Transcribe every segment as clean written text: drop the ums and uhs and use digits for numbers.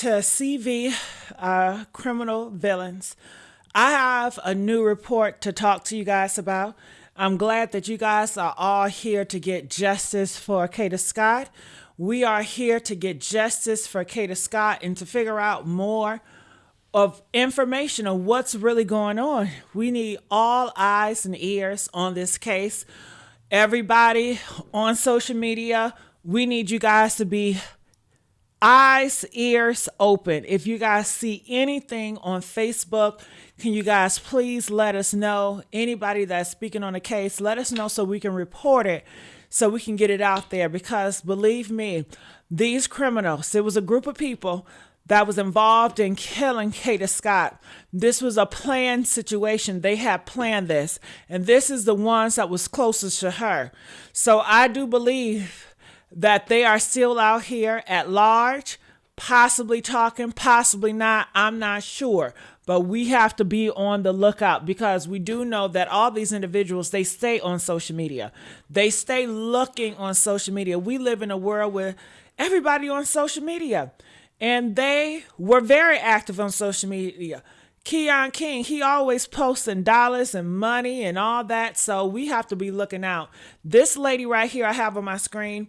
to CV Criminal Villains. I have a new report to talk to you guys about. I'm glad that you guys are all here to get justice for Kada Scott. We are here to get justice for Kada Scott and to figure out more of information on what's really going on. We need all eyes and ears on this case. Everybody on social media, we need you guys to be eyes, ears open. If you guys see anything on Facebook, can you guys please let us know? Anybody that's speaking on the case, let us know so we can report it, so we can get it out there. Because believe me, these criminals, it was a group of people that was involved in killing Kada Scott. This was a planned situation. They had planned this. And this is the ones that was closest to her. So I do believe that they are still out here at large, possibly talking, possibly not. I'm not sure. But we have to be on the lookout, because we do know that all these individuals, they stay on social media. They stay looking on social media. We live in a world where everybody on social media. And they were very active on social media. Keon King, he always posting dollars and money and all that. So we have to be looking out. This lady right here I have on my screen,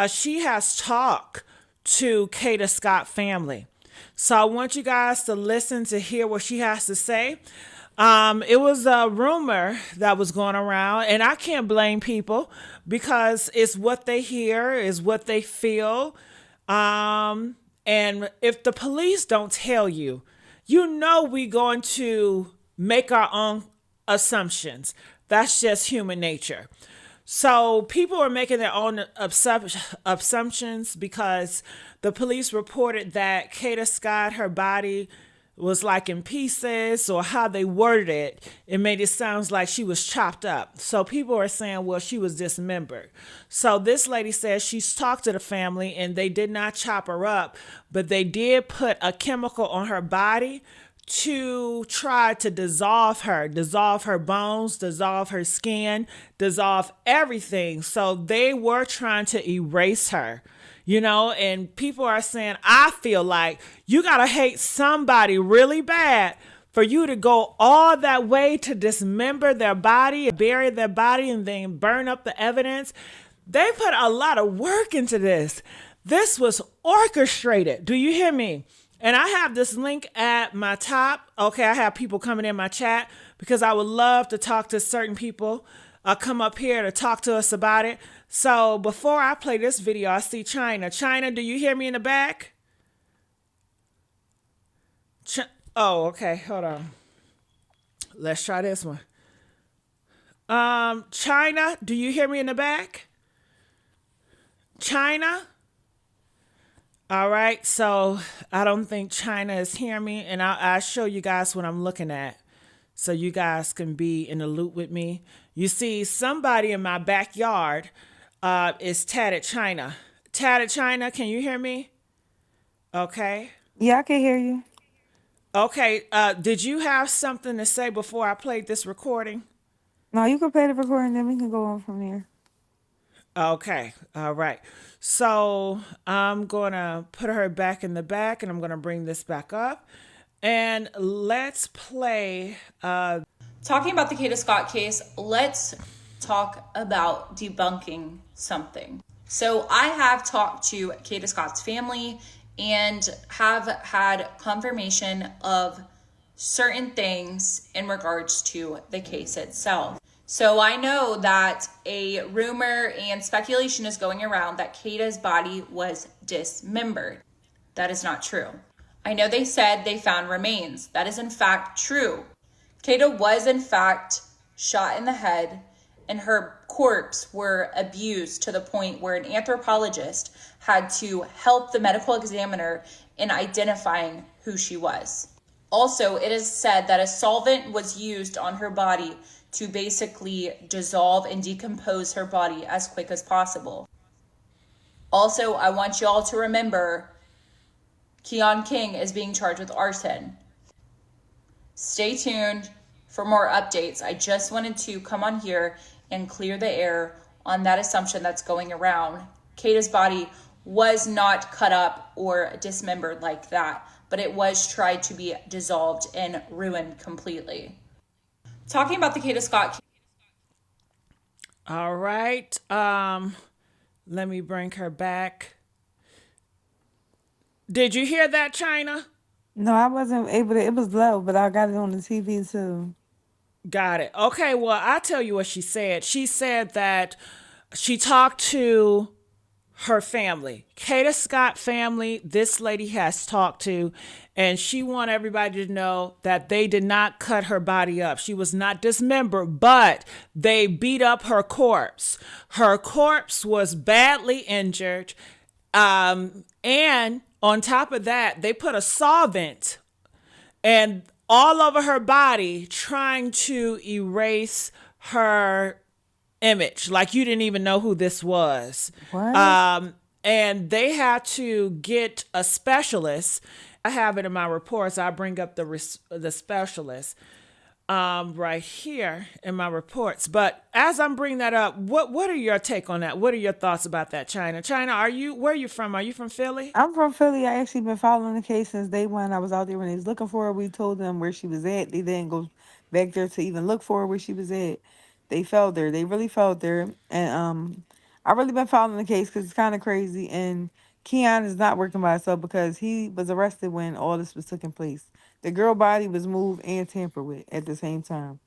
she has talked to Kada Scott family. So I want you guys to listen to hear what she has to say. It was a rumor that was going around, and I can't blame people because it's what they hear, is what they feel. And if the police don't tell you, you know we're going to make our own assumptions. That's just human nature. So people are making their own assumptions because the police reported that Kada Scott, her body was like in pieces, or how they worded it, it made it sound like she was chopped up. So people are saying, well, she was dismembered. So this lady says she's talked to the family and they did not chop her up, but they did put a chemical on her body to try to dissolve her bones, dissolve her skin, dissolve everything. So they were trying to erase her. You know, and people are saying, I feel like you got to hate somebody really bad for you to go all that way to dismember their body, bury their body, and then burn up the evidence. They put a lot of work into this. This was orchestrated. Do you hear me? And I have this link at my top. Okay, I have people coming in my chat because I would love to talk to certain people. Come up here to talk to us about it. So before I play this video, I see China. China, do you hear me in the back? Oh, okay. Hold on. Let's try this one. China, do you hear me in the back? China? All right. So I don't think China is hearing me. And I'll show you guys what I'm looking at, so you guys can be in the loop with me. You see, somebody in my backyard is Tatted China. Tatted China, can you hear me? Okay. Yeah, I can hear you. Okay. Did you have something to say before I played this recording? No, you can play the recording, then we can go on from there. Okay. All right. So I'm going to put her back in the back, and I'm going to bring this back up. And let's play. Talking about the Kada Scott case, let's talk about debunking something. So I have talked to Kada Scott's family and have had confirmation of certain things in regards to the case itself. So I know that a rumor and speculation is going around that Kada's body was dismembered. That is not true. I know they said they found remains. That is in fact true. Kada was in fact shot in the head, and her corpse were abused to the point where an anthropologist had to help the medical examiner in identifying who she was. Also, it is said that a solvent was used on her body to basically dissolve and decompose her body as quick as possible. Also, I want you all to remember Keon King is being charged with arson. Stay tuned for more updates. I just wanted to come on here and clear the air on that assumption that's going around. Kada's body was not cut up or dismembered like that, but it was tried to be dissolved and ruined completely. Talking about the Kada Scott. All right. Let me bring her back. Did you hear that, China? No, I wasn't able to. It was low, but I got it on the TV too. Got it. Okay, well, I'll tell you what she said. She said that she talked to her family, Kada Scott family, this lady has talked to, and she want everybody to know that they did not cut her body up. She was not dismembered, but they beat up her corpse. Her corpse was badly injured. And on top of that, they put a solvent and all over her body trying to erase her image, like you didn't even know who this was. What? And they had to get a specialist. I have it in my reports. I bring up the specialist right here in my reports. But as I'm bringing that up, what are your take on that? What are your thoughts about that, China? China, where are you from? Are you from Philly? I'm from Philly. I actually been following the case since day one. I was out there when they was looking for her. We told them where she was at. They didn't go back there to even look for her where she was at. They found her. They really found her. And I really been following the case because it's kind of crazy. And Keon is not working by himself because he was arrested when all this was taking place. The girl body was moved and tampered with at the same time.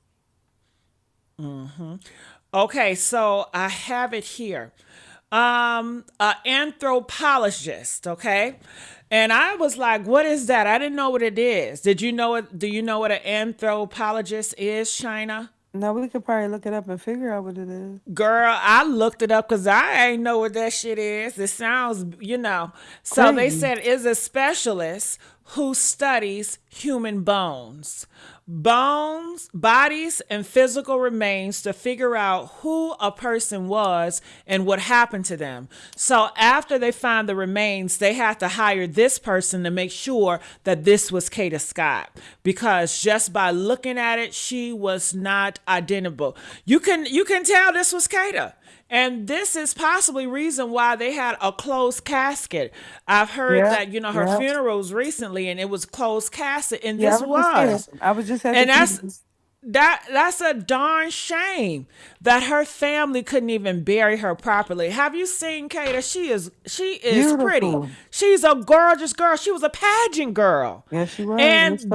Okay, so I have it here. An anthropologist, okay? And I was like, what is that? I didn't know what it is. Did you know it? Do you know what an anthropologist is, China? No, we could probably look it up and figure out what it is. Girl, I looked it up because I ain't know what that shit is. It sounds. So they Crazy. said is a specialist who studies human bones. Bones, bodies, and physical remains to figure out who a person was and what happened to them. So after they find the remains, they have to hire this person to make sure that this was Kada Scott, because just by looking at it, she was not identifiable. You can tell this was Kada. And this is possibly reason why they had a closed casket. I've heard Yeah, that, her yeah. funeral was recently and it was closed casket, and Yeah, this was. I was just at the And funeral. that's a darn shame that her family couldn't even bury her properly. Have you seen Kada? She is pretty. Beautiful. She's a gorgeous girl. She was a pageant girl. Yeah, she was. And Miss they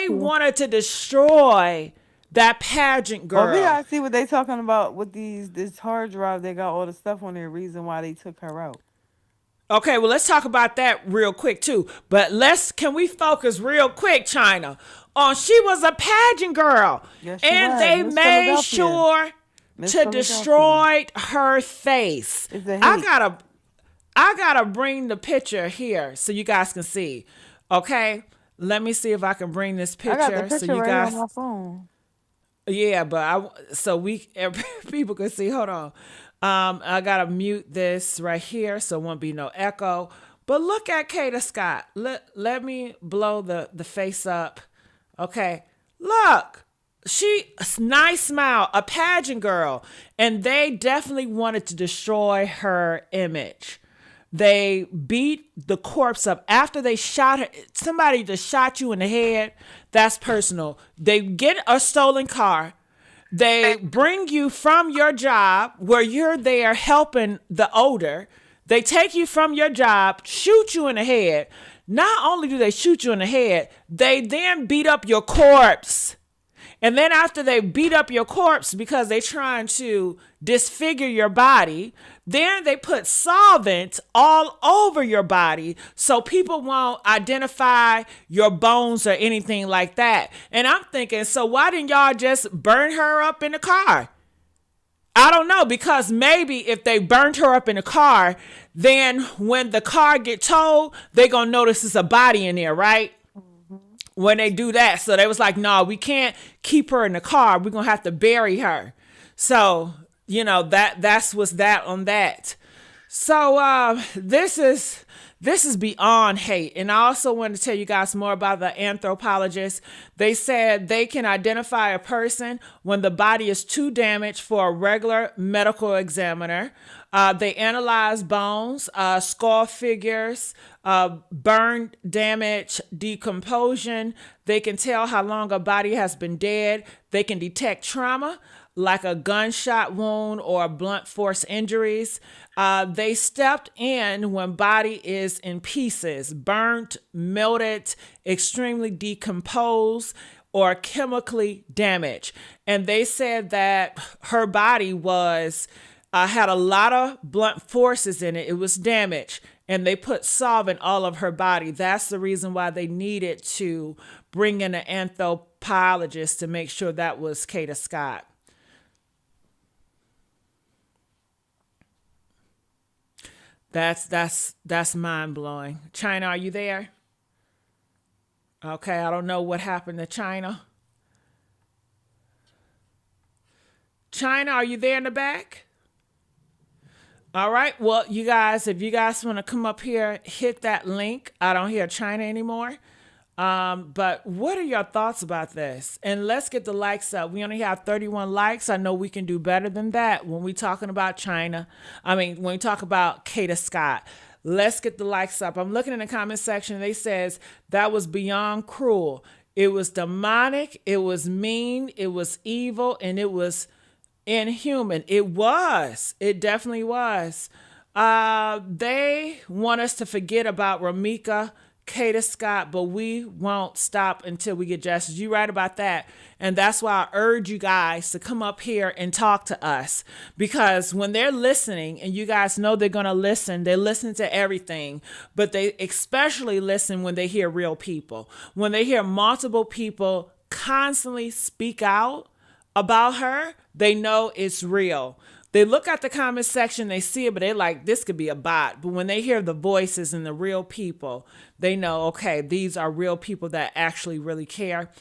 Philadelphia. wanted to destroy that pageant Well, we girl. gotta see what they talking about with this hard drive. They got all the stuff on there. Reason why they took her out. Okay, well, let's talk about that real quick too. But can we focus real quick, China, on she was a pageant girl, Yes, she and was. they Miss made Philadelphia. sure Miss to Philadelphia. destroy her face. It's a I hate. gotta bring the picture here so you guys can see. Okay, let me see if I can bring this I got the picture so picture you right here guys. on my phone. Yeah, but people can see. Hold on. I gotta mute this right here so it won't be no echo. But look at Kada Scott. Let me blow the face up. Okay. Look. Nice smile, a pageant girl. And they definitely wanted to destroy her image. They beat the corpse up after they shot her. Somebody just shot you in the head. That's personal. They get a stolen car. They bring you from your job where you're there helping the older. They take you from your job, shoot you in the head. Not only do they shoot you in the head, they then beat up your corpse. And then after they beat up your corpse because they're trying to disfigure your body, then they put solvent all over your body so people won't identify your bones or anything like that. And I'm thinking, so why didn't y'all just burn her up in the car? I don't know, because maybe if they burned her up in the car, then when the car get towed, they gonna notice it's a body in there, right? When they do that. So they was like, no, we can't keep her in the car. We're going to have to bury her. So, that's what's that on that. So this is This is beyond hate. And I also want to tell you guys more about the anthropologist. They said they can identify a person when the body is too damaged for a regular medical examiner. They analyze bones, skull figures, burn damage, decomposition. They can tell how long a body has been dead. They can detect trauma, like a gunshot wound or blunt force injuries. They stepped in when body is in pieces, burnt, melted, extremely decomposed, or chemically damaged. And they said that her body was had a lot of blunt forces in it. It was damaged. And they put solvent all of her body. That's the reason why they needed to bring in an anthropologist to make sure that was Kada Scott. That's mind blowing. China, are you there? Okay, I don't know what happened to China. China, are you there in the back? All right. Well, you guys, if you guys want to come up here, hit that link. I don't hear China anymore. But what are your thoughts about this? And let's get the likes up. We only have 31 likes. I know we can do better than that when we're talking about China. When we talk about Kada Scott. Let's get the likes up. I'm looking in the comment section. They says that was beyond cruel. It was demonic. It was mean. It was evil. And it was inhuman. It was. It definitely was. They want us to forget about Ramika, Kada Scott, but we won't stop until we get justice. You're right about that. And that's why I urge you guys to come up here and talk to us, because when they're listening, and you guys know they're going to listen, they listen to everything, but they especially listen when they hear real people. When they hear multiple people constantly speak out about her, they know it's real. They look at the comment section, they see it, but they're like, this could be a bot. But when they hear the voices and the real people, they know, okay, these are real people that actually really care.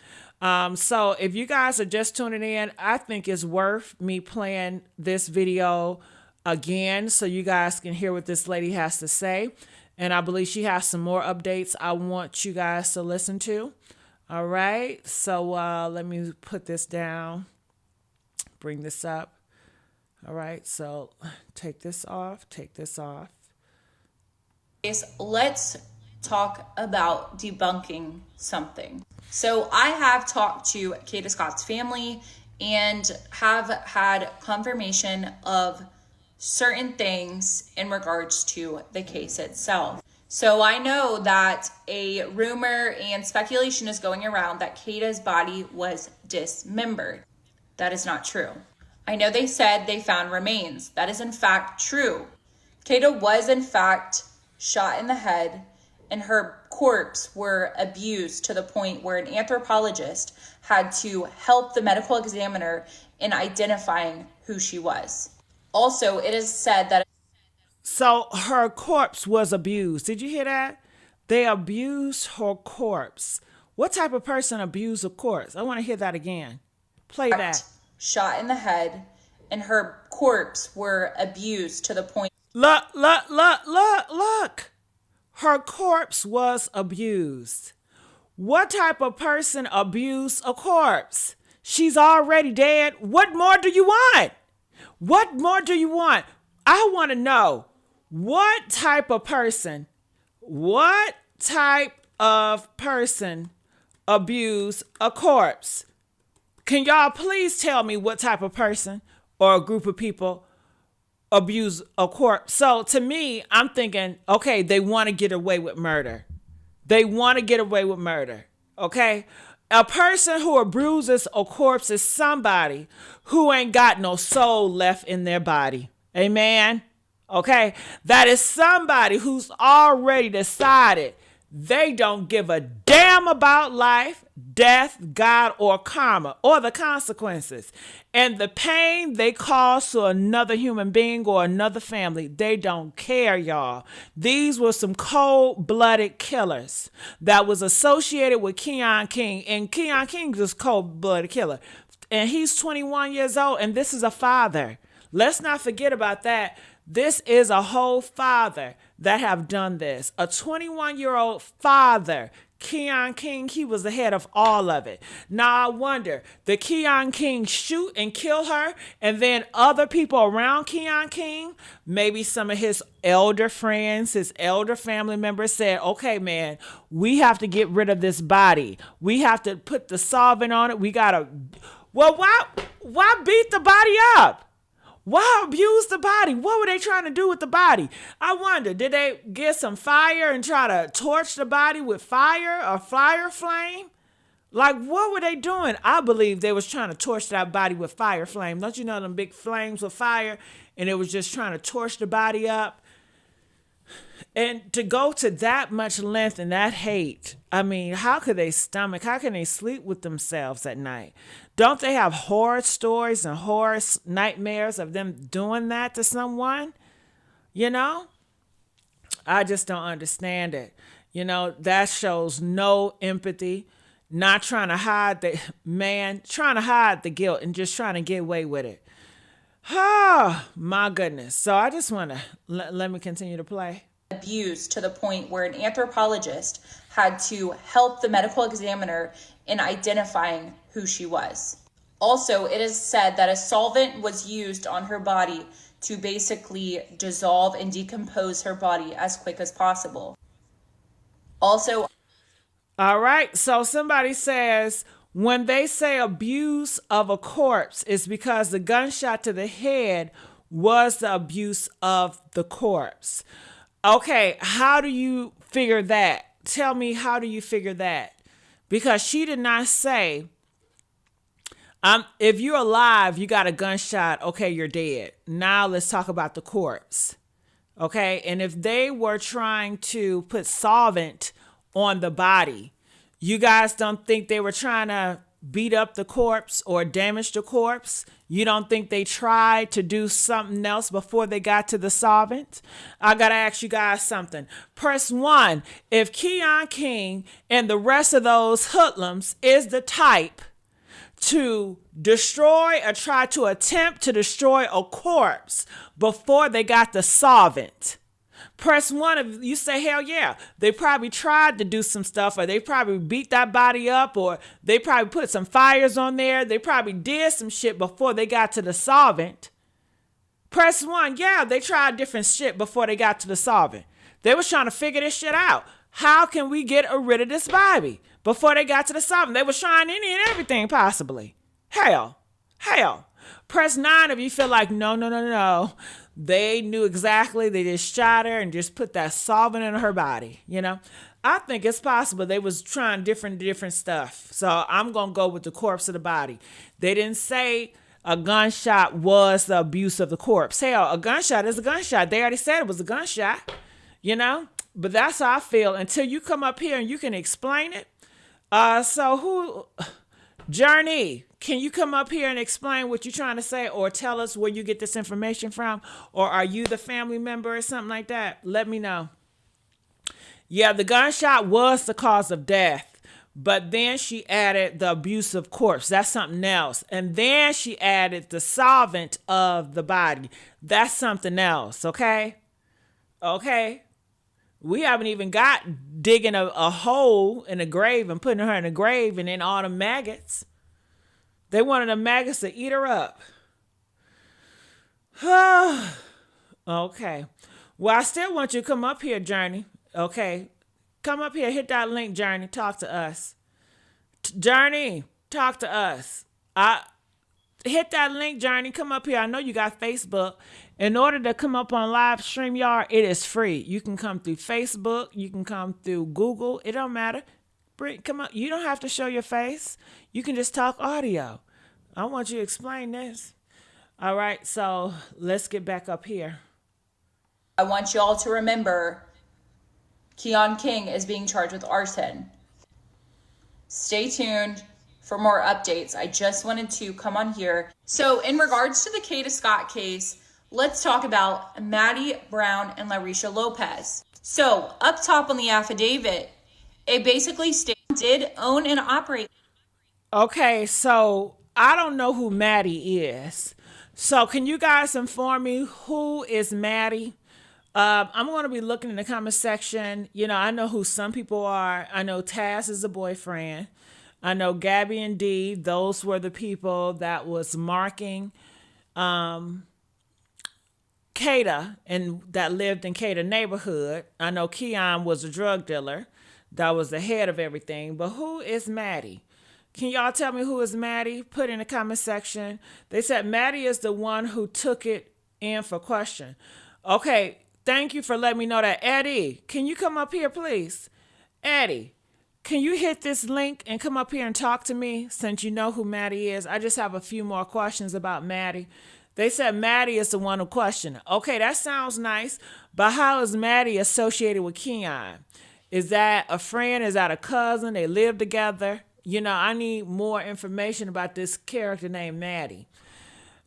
So if you guys are just tuning in, I think it's worth me playing this video again so you guys can hear what this lady has to say. And I believe she has some more updates I want you guys to listen to. All right, so let me put this down, bring this up. All right, so take this off. Let's talk about debunking something. So I have talked to Kada Scott's family and have had confirmation of certain things in regards to the case itself. So I know that a rumor and speculation is going around that Kada's body was dismembered. That is not true. I know they said they found remains. That is in fact true. Kada was in fact shot in the head, and her corpse were abused to the point where an anthropologist had to help the medical examiner in identifying who she was. Also, it is said that... So her corpse was abused. Did you hear that? They abused her corpse. What type of person abused a corpse? I want to hear that again. Play that. Shot in the head, and her corpse were abused to the point... Look. Her corpse was abused. What type of person abused a corpse? She's already dead. What more do you want? I want to know what type of person abused a corpse? Can y'all please tell me what type of person or a group of people abuse a corpse? So to me, I'm thinking, okay, they want to get away with murder. Okay? A person who abuses a corpse is somebody who ain't got no soul left in their body. Amen? Okay? That is somebody who's already decided they don't give a damn about life, death, God, or karma, or the consequences. And the pain they cause to another human being or another family, they don't care, y'all. These were some cold-blooded killers that was associated with Keon King. And Keon King is a cold-blooded killer. And he's 21 years old, and this is a father. Let's not forget about that. This is a whole father that have done this. A 21-year-old father, Keon King, he was ahead of all of it. Now I wonder, did Keon King shoot and kill her, and then other people around Keon King, maybe some of his elder friends, his elder family members said, okay, man, we have to get rid of this body. We have to put the solvent on it. We gotta, well, why beat the body up? Why abuse the body? What were they trying to do with the body? I wonder, did they get some fire and try to torch the body with fire or fire flame? Like, what were they doing? I believe they was trying to torch that body with fire flame. Don't you know them big flames with fire? And it was just trying to torch the body up. And to go to that much length and that hate, I mean, how could they stomach? How can they sleep with themselves at night? Don't they have horror stories and horror nightmares of them doing that to someone? You know? I just don't understand it. You know, that shows no empathy, not trying to hide trying to hide the guilt and just trying to get away with it. Oh, my goodness. So I just want to let me continue to play. Abused to the point where an anthropologist had to help the medical examiner in identifying who she was. Also, it is said that a solvent was used on her body to basically dissolve and decompose her body as quick as possible. Also, all right, so somebody says when they say abuse of a corpse, it's because the gunshot to the head was the abuse of the corpse. Okay, how do you figure that? Tell me, how do you figure that? Because she did not say, if you're alive, you got a gunshot, okay, you're dead. Now let's talk about the corpse. Okay, and if they were trying to put solvent on the body, you guys don't think they were trying to beat up the corpse or damage the corpse? You don't think they tried to do something else before they got to the solvent? I gotta ask you guys something. Press 1. If Keon King and the rest of those hoodlums is the type to destroy or try to attempt to destroy a corpse before they got the solvent, press 1 if you say, hell yeah, they probably tried to do some stuff, or they probably beat that body up, or they probably put some fires on there. They probably did some shit before they got to the solvent. Press 1, yeah, they tried different shit before they got to the solvent. They was trying to figure this shit out. How can we get rid of this body before they got to the solvent? They was trying any and everything possibly. Hell. Press 9 if you feel like, no. They knew exactly. They just shot her and just put that solvent in her body. You know, I think it's possible they was trying different stuff. So I'm going to go with the corpse of the body. They didn't say a gunshot was the abuse of the corpse. Hell, a gunshot is a gunshot. They already said it was a gunshot, you know, but that's how I feel until you come up here and you can explain it. Journey, can you come up here and explain what you're trying to say, or tell us where you get this information from? Or are you the family member or something like that? Let me know. Yeah, the gunshot was the cause of death, but then she added the abuse of corpse. That's something else. And then she added the solvent of the body. That's something else, okay? Okay. We haven't even got digging a hole in a grave and putting her in a grave and then all the maggots. They wanted the maggots to eat her up. Okay. Well, I still want you to come up here, Journey. Okay. Come up here. Hit that link, Journey. Talk to us. Journey, talk to us. Hit that link, Journey. Come up here. I know you got Facebook. In order to come up on live StreamYard, it is free. You can come through Facebook. You can come through Google. It don't matter. Come up. You don't have to show your face. You can just talk audio. I want you to explain this. All right, so let's get back up here. I want you all to remember Keon King is being charged with arson. Stay tuned for more updates. I just wanted to come on here. So in regards to the Kada Scott case, let's talk about Maddie Brown and Larisha Lopez. So up top on the affidavit, it basically states did own and operate. Okay, so I don't know who Maddie is. So can you guys inform me who is Maddie? I'm going to be looking in the comment section. I know who some people are. I know Taz is a boyfriend. I know Gabby and Dee. Those were the people that was marking Kada and that lived in Kada neighborhood. I know Keon was a drug dealer that was the head of everything. But who is Maddie? Can y'all tell me who is Maddie? Put in the comment section. They said Maddie is the one who took it in for question. Okay, thank you for letting me know that. Eddie, can you come up here, please? Eddie, can you hit this link and come up here and talk to me since you know who Maddie is? I just have a few more questions about Maddie. They said Maddie is the one who questioned. Okay, that sounds nice, but how is Maddie associated with Keon? Is that a friend? Is that a cousin? They live together? I need more information about this character named Maddie.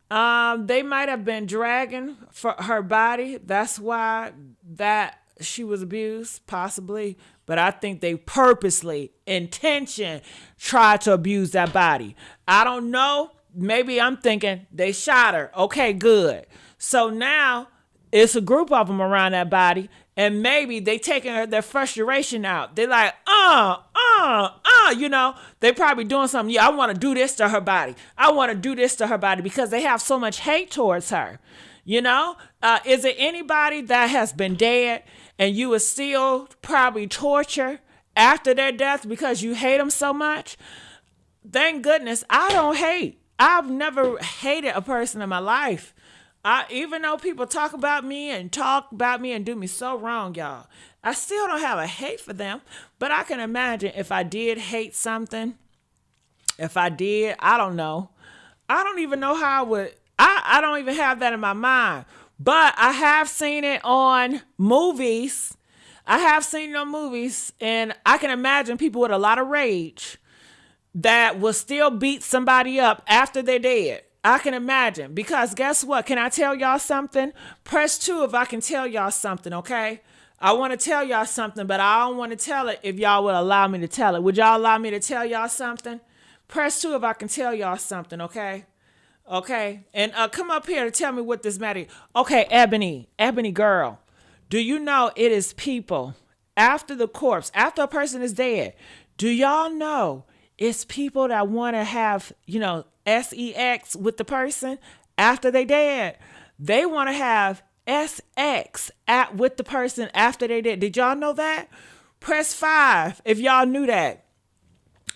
They might have been dragging for her body. That's why that she was abused, possibly. But I think they purposely, intention, tried to abuse that body. I don't know. Maybe I'm thinking they shot her. Okay, good. So now it's a group of them around that body, and maybe they taking their frustration out. They're like, they probably doing something. Yeah, I want to do this to her body. I want to do this to her body because they have so much hate towards her. Is it anybody that has been dead and you would still probably torture after their death because you hate them so much? Thank goodness I don't hate. I've never hated a person in my life. Even though people talk about me and do me so wrong, y'all, I still don't have a hate for them. But I can imagine if I did hate something, if I did, I don't know. I don't even know how I would. I don't even have that in my mind. But I have seen it on movies. And I can imagine people with a lot of rage that will still beat somebody up after they're dead. I can imagine. Because guess what? Can I tell y'all something? Press 2 if I can tell y'all something, okay? I want to tell y'all something, but I don't want to tell it if y'all would allow me to tell it. Would y'all allow me to tell y'all something? Press 2 if I can tell y'all something, okay? Okay? And come up here to tell me what this matter. Okay, Ebony girl. Do you know it is people after the corpse, after a person is dead? Do y'all know it's people that want to have, sex with the person after they dead? They want to have sex with the person after they dead. Did y'all know that? Press 5 if y'all knew that.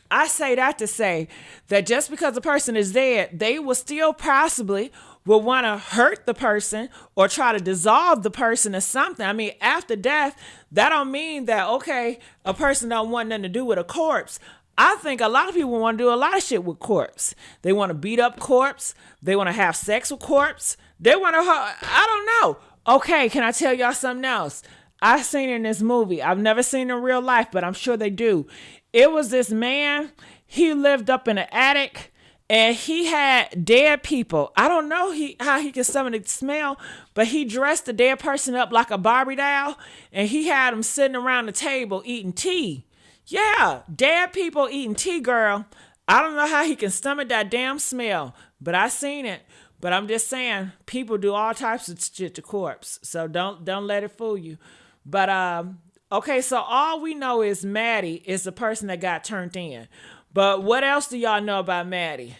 I say that to say that just because a person is dead, they will still possibly will want to hurt the person or try to dissolve the person or something. I mean, after death, that don't mean that, okay, a person don't want nothing to do with a corpse. I think a lot of people want to do a lot of shit with corpse. They want to beat up corpse. They want to have sex with corpse. They want to, I don't know. Okay, can I tell y'all something else? I seen it in this movie. I've never seen it in real life, but I'm sure they do. It was this man. He lived up in an attic and he had dead people. I don't know how he could summon the smell, but he dressed the dead person up like a Barbie doll and he had them sitting around the table eating tea. Yeah, dead people eating tea, girl. I don't know how he can stomach that damn smell, but I seen it. But I'm just saying, people do all types of shit to corpse, so don't let it fool you. But okay, so all we know is Maddie is the person that got turned in. But what else do y'all know about Maddie?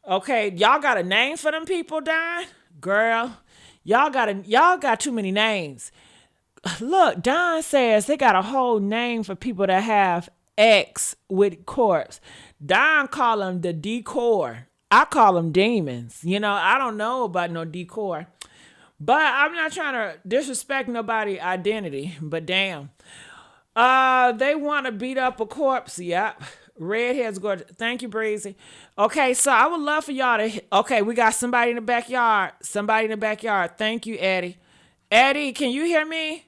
Okay, y'all got a name for them people dying? Girl, y'all got too many names. Look, Don says they got a whole name for people that have X with corpse. Don call them the decor. I call them demons. I don't know about no decor. But I'm not trying to disrespect nobody's identity. But damn. They want to beat up a corpse. Yep. Redheads go. Thank you, Breezy. Okay, so I would love for y'all to. Okay, we got somebody in the backyard. Thank you, Eddie. Eddie, can you hear me?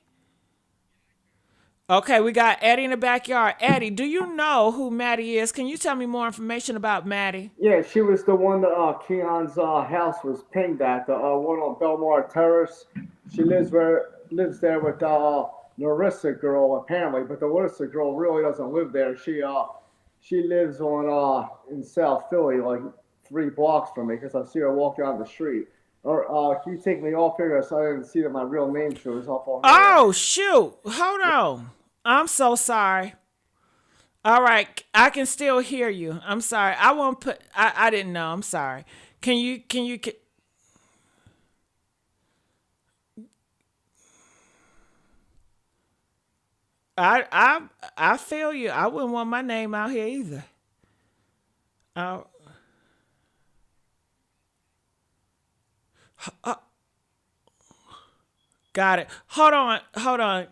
Okay, we got Eddie in the backyard. Eddie, do you know who Maddie is? Can you tell me more information about Maddie? Yeah, she was the one that Keon's house was pinged at, the one on Belmar Terrace. She lives there with Larissa girl apparently, but the Larissa girl really doesn't live there. She lives on in South Philly, like 3 blocks from me, because I see her walking down the street. Or can you take me off here so I didn't see that my real name shows up on here? Oh, shoot. Hold on. I'm so sorry. All right. I can still hear you. I'm sorry. I won't put, I didn't know. I'm sorry. Can you, I feel you. I wouldn't want my name out here either. Oh, got it. Hold on. Hold on.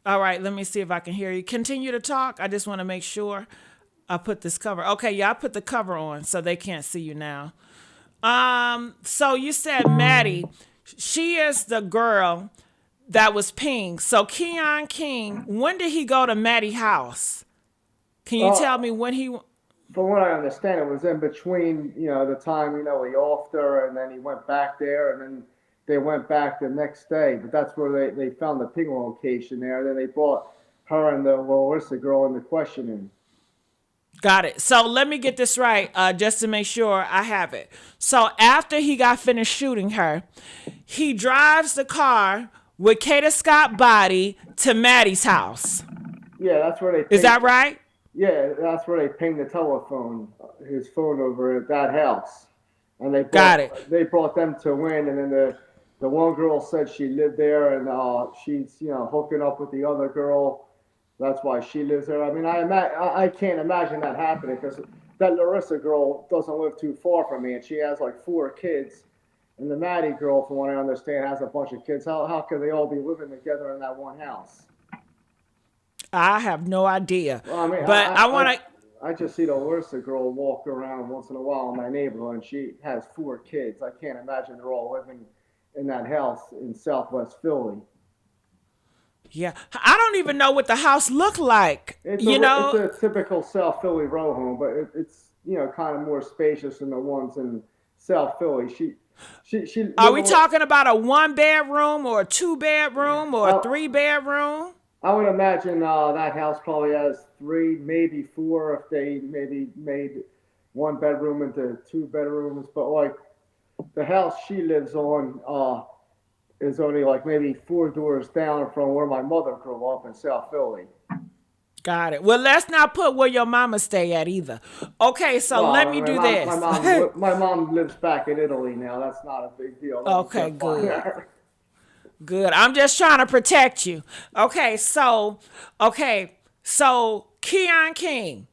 All right. Let me see if I can hear you. Continue to talk. I just want to make sure I put this cover. Okay. Yeah, I put the cover on so they can't see you now. So you said Maddie, she is the girl that was pinged. So Keon King, when did he go to Maddie's house? Can you Uh, tell me when he? from what I understand, it was in between, the time, he offed her and then he went back there and then they went back the next day. But that's where they found the ping location there. Then they brought her and the Larissa girl into questioning. Got it. So let me get this right, just to make sure I have it. So after he got finished shooting her, he drives the car with Kada Scott body to Maddie's house. Yeah, that's where they Is pinged. that right? Yeah, that's where they pinged the telephone, his phone over at that house, and Got it. they brought them to win. And then the one girl said she lived there, and she's hooking up with the other girl. That's why she lives there. I mean, I can't imagine that happening because that Larissa girl doesn't live too far from me, and she has like 4 kids. And the Maddie girl, from what I understand, has a bunch of kids. How could they all be living together in that one house? I have no idea. Well, I mean, But I want to. I just see the Larissa girl walk around once in a while in my neighborhood, and she has 4 kids. I can't imagine they're all living in that house in Southwest Philly. Yeah. I don't even know what the house looked like. You It's know, a typical South Philly row home, but it's kind of more spacious than the ones in South Philly. She are live. we talking about a 1 bedroom or a 2 bedroom or a I, 3 bedroom? I would imagine that house probably has 3, maybe 4, if they maybe made one bedroom into 2 bedrooms. But like the house she lives on is only like maybe 4 doors down from where my mother grew up in South Philly. Got it. Well, let's not put where your mama stay at either. Okay, so let Well, me do this. my mom lives back in Italy now. That's not a big deal. No one's Okay, gonna find good. her. Good. I'm just trying to protect you. Okay, so Keon King,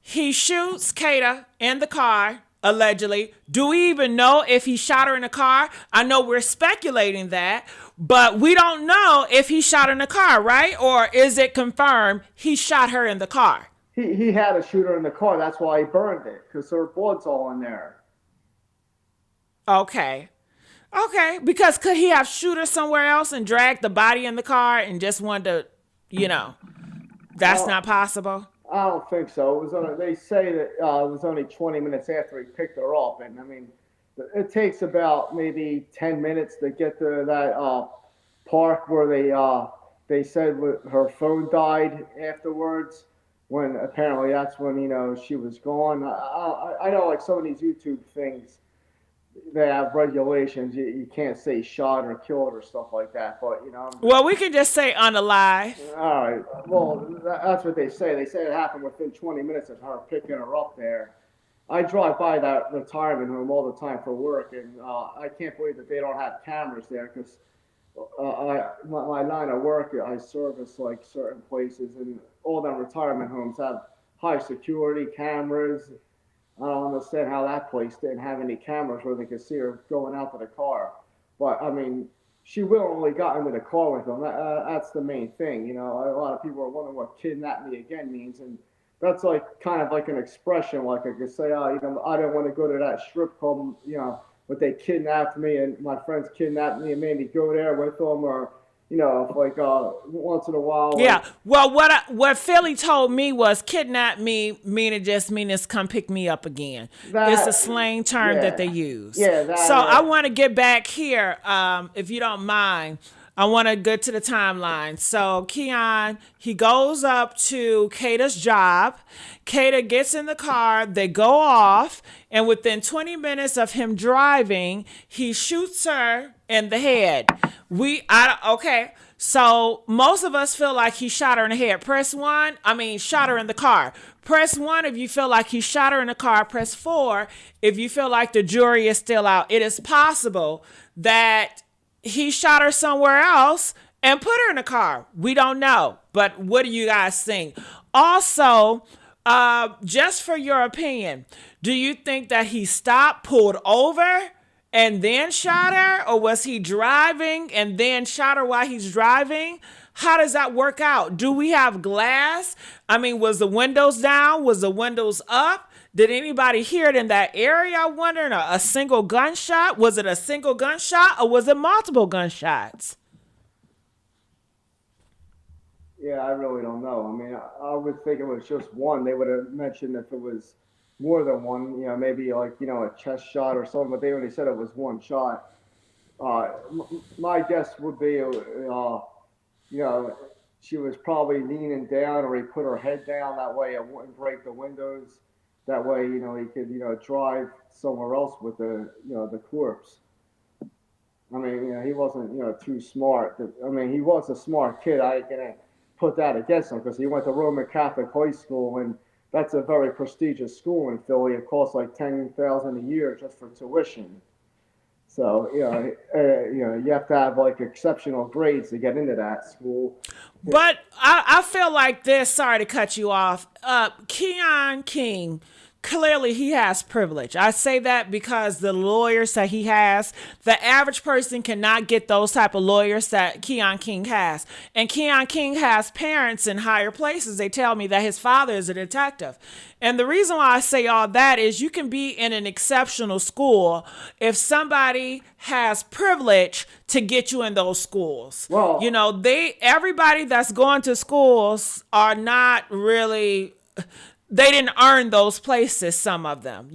he shoots Kata in the car, allegedly. Do we even know if he shot her in the car? I know we're speculating that, but we don't know if he shot her in the car, right? Or is it confirmed he shot her in the car? He had a shooter in the car. That's why he burned it because her blood's all in there. Okay. Okay, because could he have shoot her somewhere else and dragged the body in the car and just wanted to, you know, that's Uh, not possible? I don't think so. It was only, they say that it was only 20 minutes after he picked her up, and I mean, it takes about maybe 10 minutes to get to that park where they said her phone died afterwards. When apparently that's when she was gone. I know like some of these YouTube things they have regulations. You can't say shot or killed or stuff like that. But I'm just Well, we could just say unalive. all right. Well, that's what they say. They say it happened within 20 minutes of her picking her up there. I drive by that retirement home all the time for work, and I can't believe that they don't have cameras there because my line of work, I service like certain places, and all them retirement homes have high security cameras. I don't understand how that place didn't have any cameras where they could see her going out to the car. But I mean, she willingly got into the car with them. That's the main thing. A lot of people are wondering what "kidnap me again" means, and that's like kind of like an expression. Like I could say, oh, I don't want to go to that strip club. But they kidnapped me, and my friends kidnapped me and made me go there with them, or if like once in a while, like Yeah. Well, what Philly told me was kidnap me, meaning come pick me up again. It's a that. slang term that they Yeah, use. yeah, So that. I Yeah. want to get back here, if you don't mind. I want to get to the timeline. So Keon, he goes up to Kada's job. Kada gets in the car. They go off, and within 20 minutes of him driving, he shoots her in the head. Okay. So most of us feel like he shot her in the head. Press one. Shot her in the car. Press one if you feel like he shot her in the car. Press four if you feel like the jury is still out. It is possible that he shot her somewhere else and put her in a car. We don't know. But what do you guys think? Also, just for your opinion, do you think that he stopped, pulled over, and then shot her? Or was he driving and then shot her while he's driving? How does that work out? Do we have glass? Was the windows down? Was the windows up? Did anybody hear it in that area? I wonder. A single gunshot? Was it a single gunshot or was it multiple gunshots? Yeah, I really don't know. I would think it was just one. They would have mentioned if it was more than one, maybe like, a chest shot or something, but they only said it was one shot. My guess would be, you know, she was probably leaning down or he put her head down. That way it wouldn't break the windows. That way, he could, drive somewhere else with the corpse. He wasn't, too smart. He was a smart kid. I ain't gonna put that against him because he went to Roman Catholic high school, and that's a very prestigious school in Philly. It costs like $10,000 a year just for tuition. So you have to have like exceptional grades to get into that school. But I feel like this. Sorry to cut you off. Keon King, clearly he has privilege. I say that because the lawyers that he has, the average person cannot get those type of lawyers that Keon King has. And Keon King has parents in higher places. They tell me that his father is a detective. And the reason why I say all that is you can be in an exceptional school if somebody has privilege to get you in those schools. Well, Everybody that's going to schools are not really, they didn't earn those places, some of them,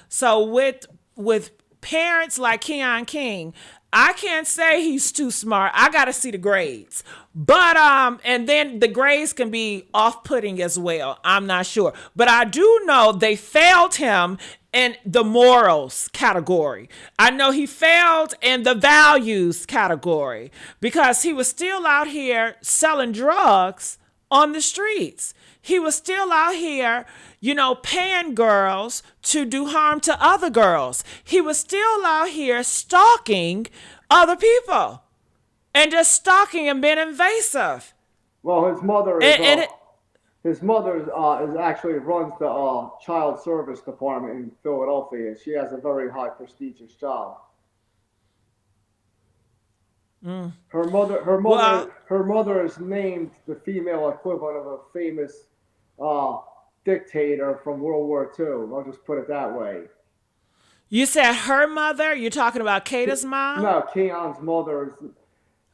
So with parents like Keon King, I can't say he's too smart. I got to see the grades. But and then the grades can be off-putting as well. I'm not sure. But I do know they failed him in the morals category. I know he failed in the values category because he was still out here selling drugs on the streets. He was still out here, paying girls to do harm to other girls. He was still out here stalking other people and just stalking and being invasive. well, his mother is actually runs the child service department in Philadelphia. She has a very high prestigious job. Well, Her mother is named the female equivalent of a famous uh, dictator from World War II. I'll just put it that way. you said her mother? You're talking about Kada's mom? No, Keon's mother is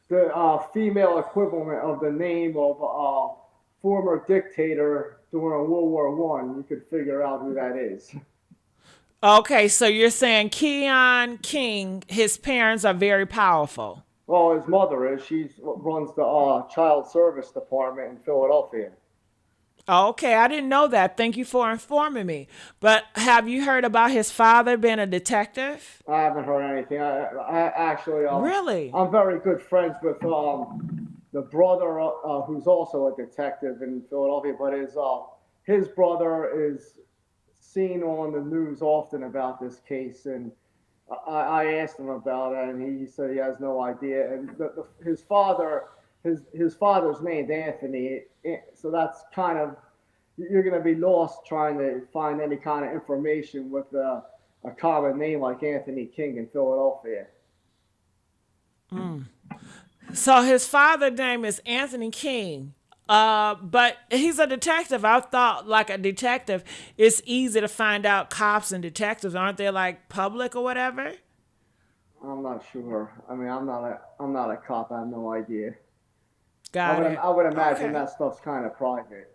the female equivalent of the name of a former dictator during World War One. You could figure out who that is. Okay, so you're saying Keon King, his parents are very powerful. Well, his mother is. She runs the child service department in Philadelphia. Okay, I didn't know that. Thank you for informing me. But have you heard about his father being a detective? I haven't heard anything. I actually, Really? I'm very good friends with the brother who's also a detective in Philadelphia, but his brother is seen on the news often about this case, and I asked him about it, and he said he has no idea. And his father's named Anthony, so that's kind of you're going to be lost trying to find any kind of information with a common name like Anthony King in Philadelphia. So his father's name is Anthony King. But he's a detective. I thought like a detective, it's easy to find out cops and detectives. Aren't they like public or whatever? I'm not sure. I'm not a cop. I have no idea. Got it. I would imagine Okay. that stuff's kind of private.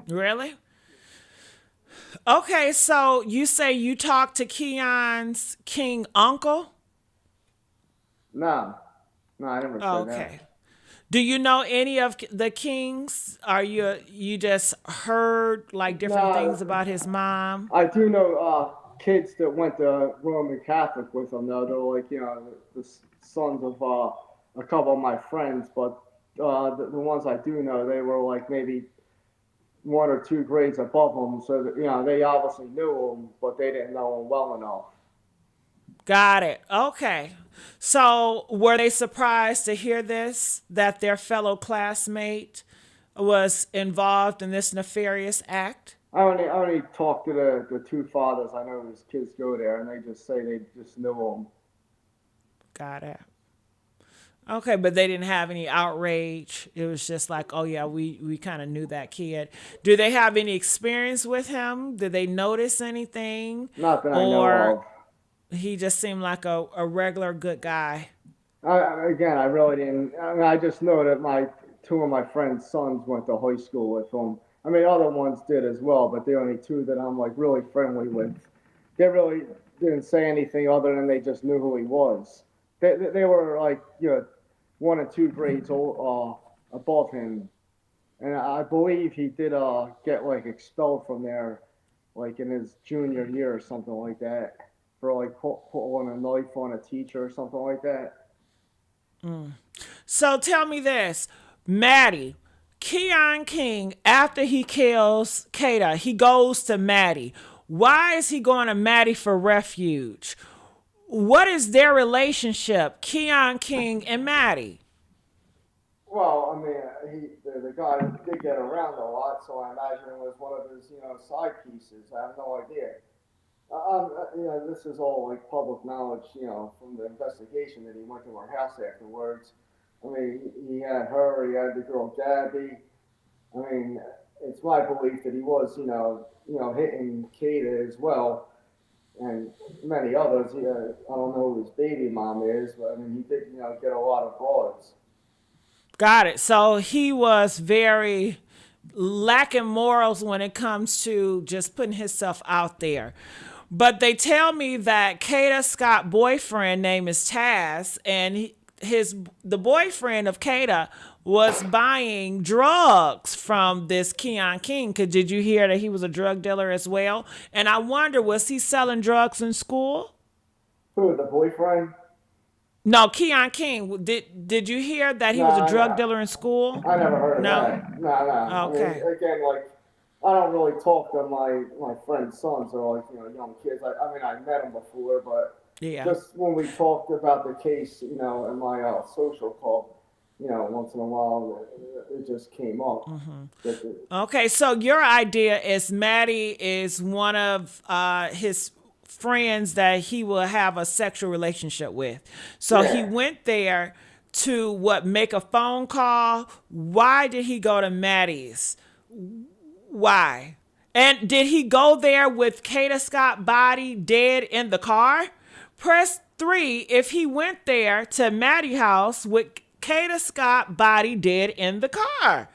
Really? Okay, so you say you talked to Keon's King uncle? No. No, I never said that. Okay. Do you know any of the Kings? Are you just heard like different things No, about his mom? I do know kids that went to Roman Catholic with them, though. They're like, the sons of a couple of my friends, but the ones I do know, they were like maybe one or two grades above them, so that, they obviously knew him, but they didn't know him well enough. Got it. Okay. So were they surprised to hear this, that their fellow classmate was involved in this nefarious act? I only talked to the two fathers. I know his kids go there, and they just say they just knew him. Got it. Okay, but they didn't have any outrage. It was just like, oh yeah, we kind of knew that kid. Do they have any experience with him? Did they notice anything? Not that I know Or of. he just seemed like a regular good guy? Again, I really didn't. I mean, I just know that my two of my friends' sons went to high school with him. I mean, other ones did as well, but the only two that I'm like really friendly with, they really didn't say anything other than they just knew who he was. They were like, one or two grades above him, and I believe he did get like expelled from there, like in his junior year or something like that, for like pulling a knife on a teacher or something like that. So tell me this, Maddie, Keon King, after he kills Kada, he goes to Maddie. Why is he going to Maddie for refuge? What is their relationship, Keon King and Maddie? Well, I mean, the guy did get around a lot, so I imagine it was one of his, side pieces. I have no idea. This is all like public knowledge, from the investigation that he went to her house afterwards. I mean, he had her, he had the girl Gabby. I mean, it's my belief that he was, hitting Kada as well, and many others. I don't know who his baby mom is, but I mean, he did, get a lot of broads. Got it. So he was very lacking morals when it comes to just putting himself out there. But they tell me that Kada Scott boyfriend name is Taz, and the boyfriend of Kada was buying drugs from this Keon King. Cause did you hear that he was a drug dealer as well? And I wonder, was he selling drugs in school? Who, the boyfriend? No, Keon King. Did you hear that he was a Nah, drug nah, dealer in school? I never heard of No. that. Nah, nah. I mean, Okay. again, like, I don't really talk to my friends' sons or like young kids. I mean, I met them before, but Yeah. just when we talked about the case, in my social club, once in a while, it just came up. That Okay. So your idea is Maddie is one of his friends that he will have a sexual relationship with. So he yeah, went there to what, make a phone call. Why did he go to Maddie's? Why? And did he go there with Kada Scott body dead in the car? Press 3 if he went there to Maddie house with Kada Scott body dead in the car.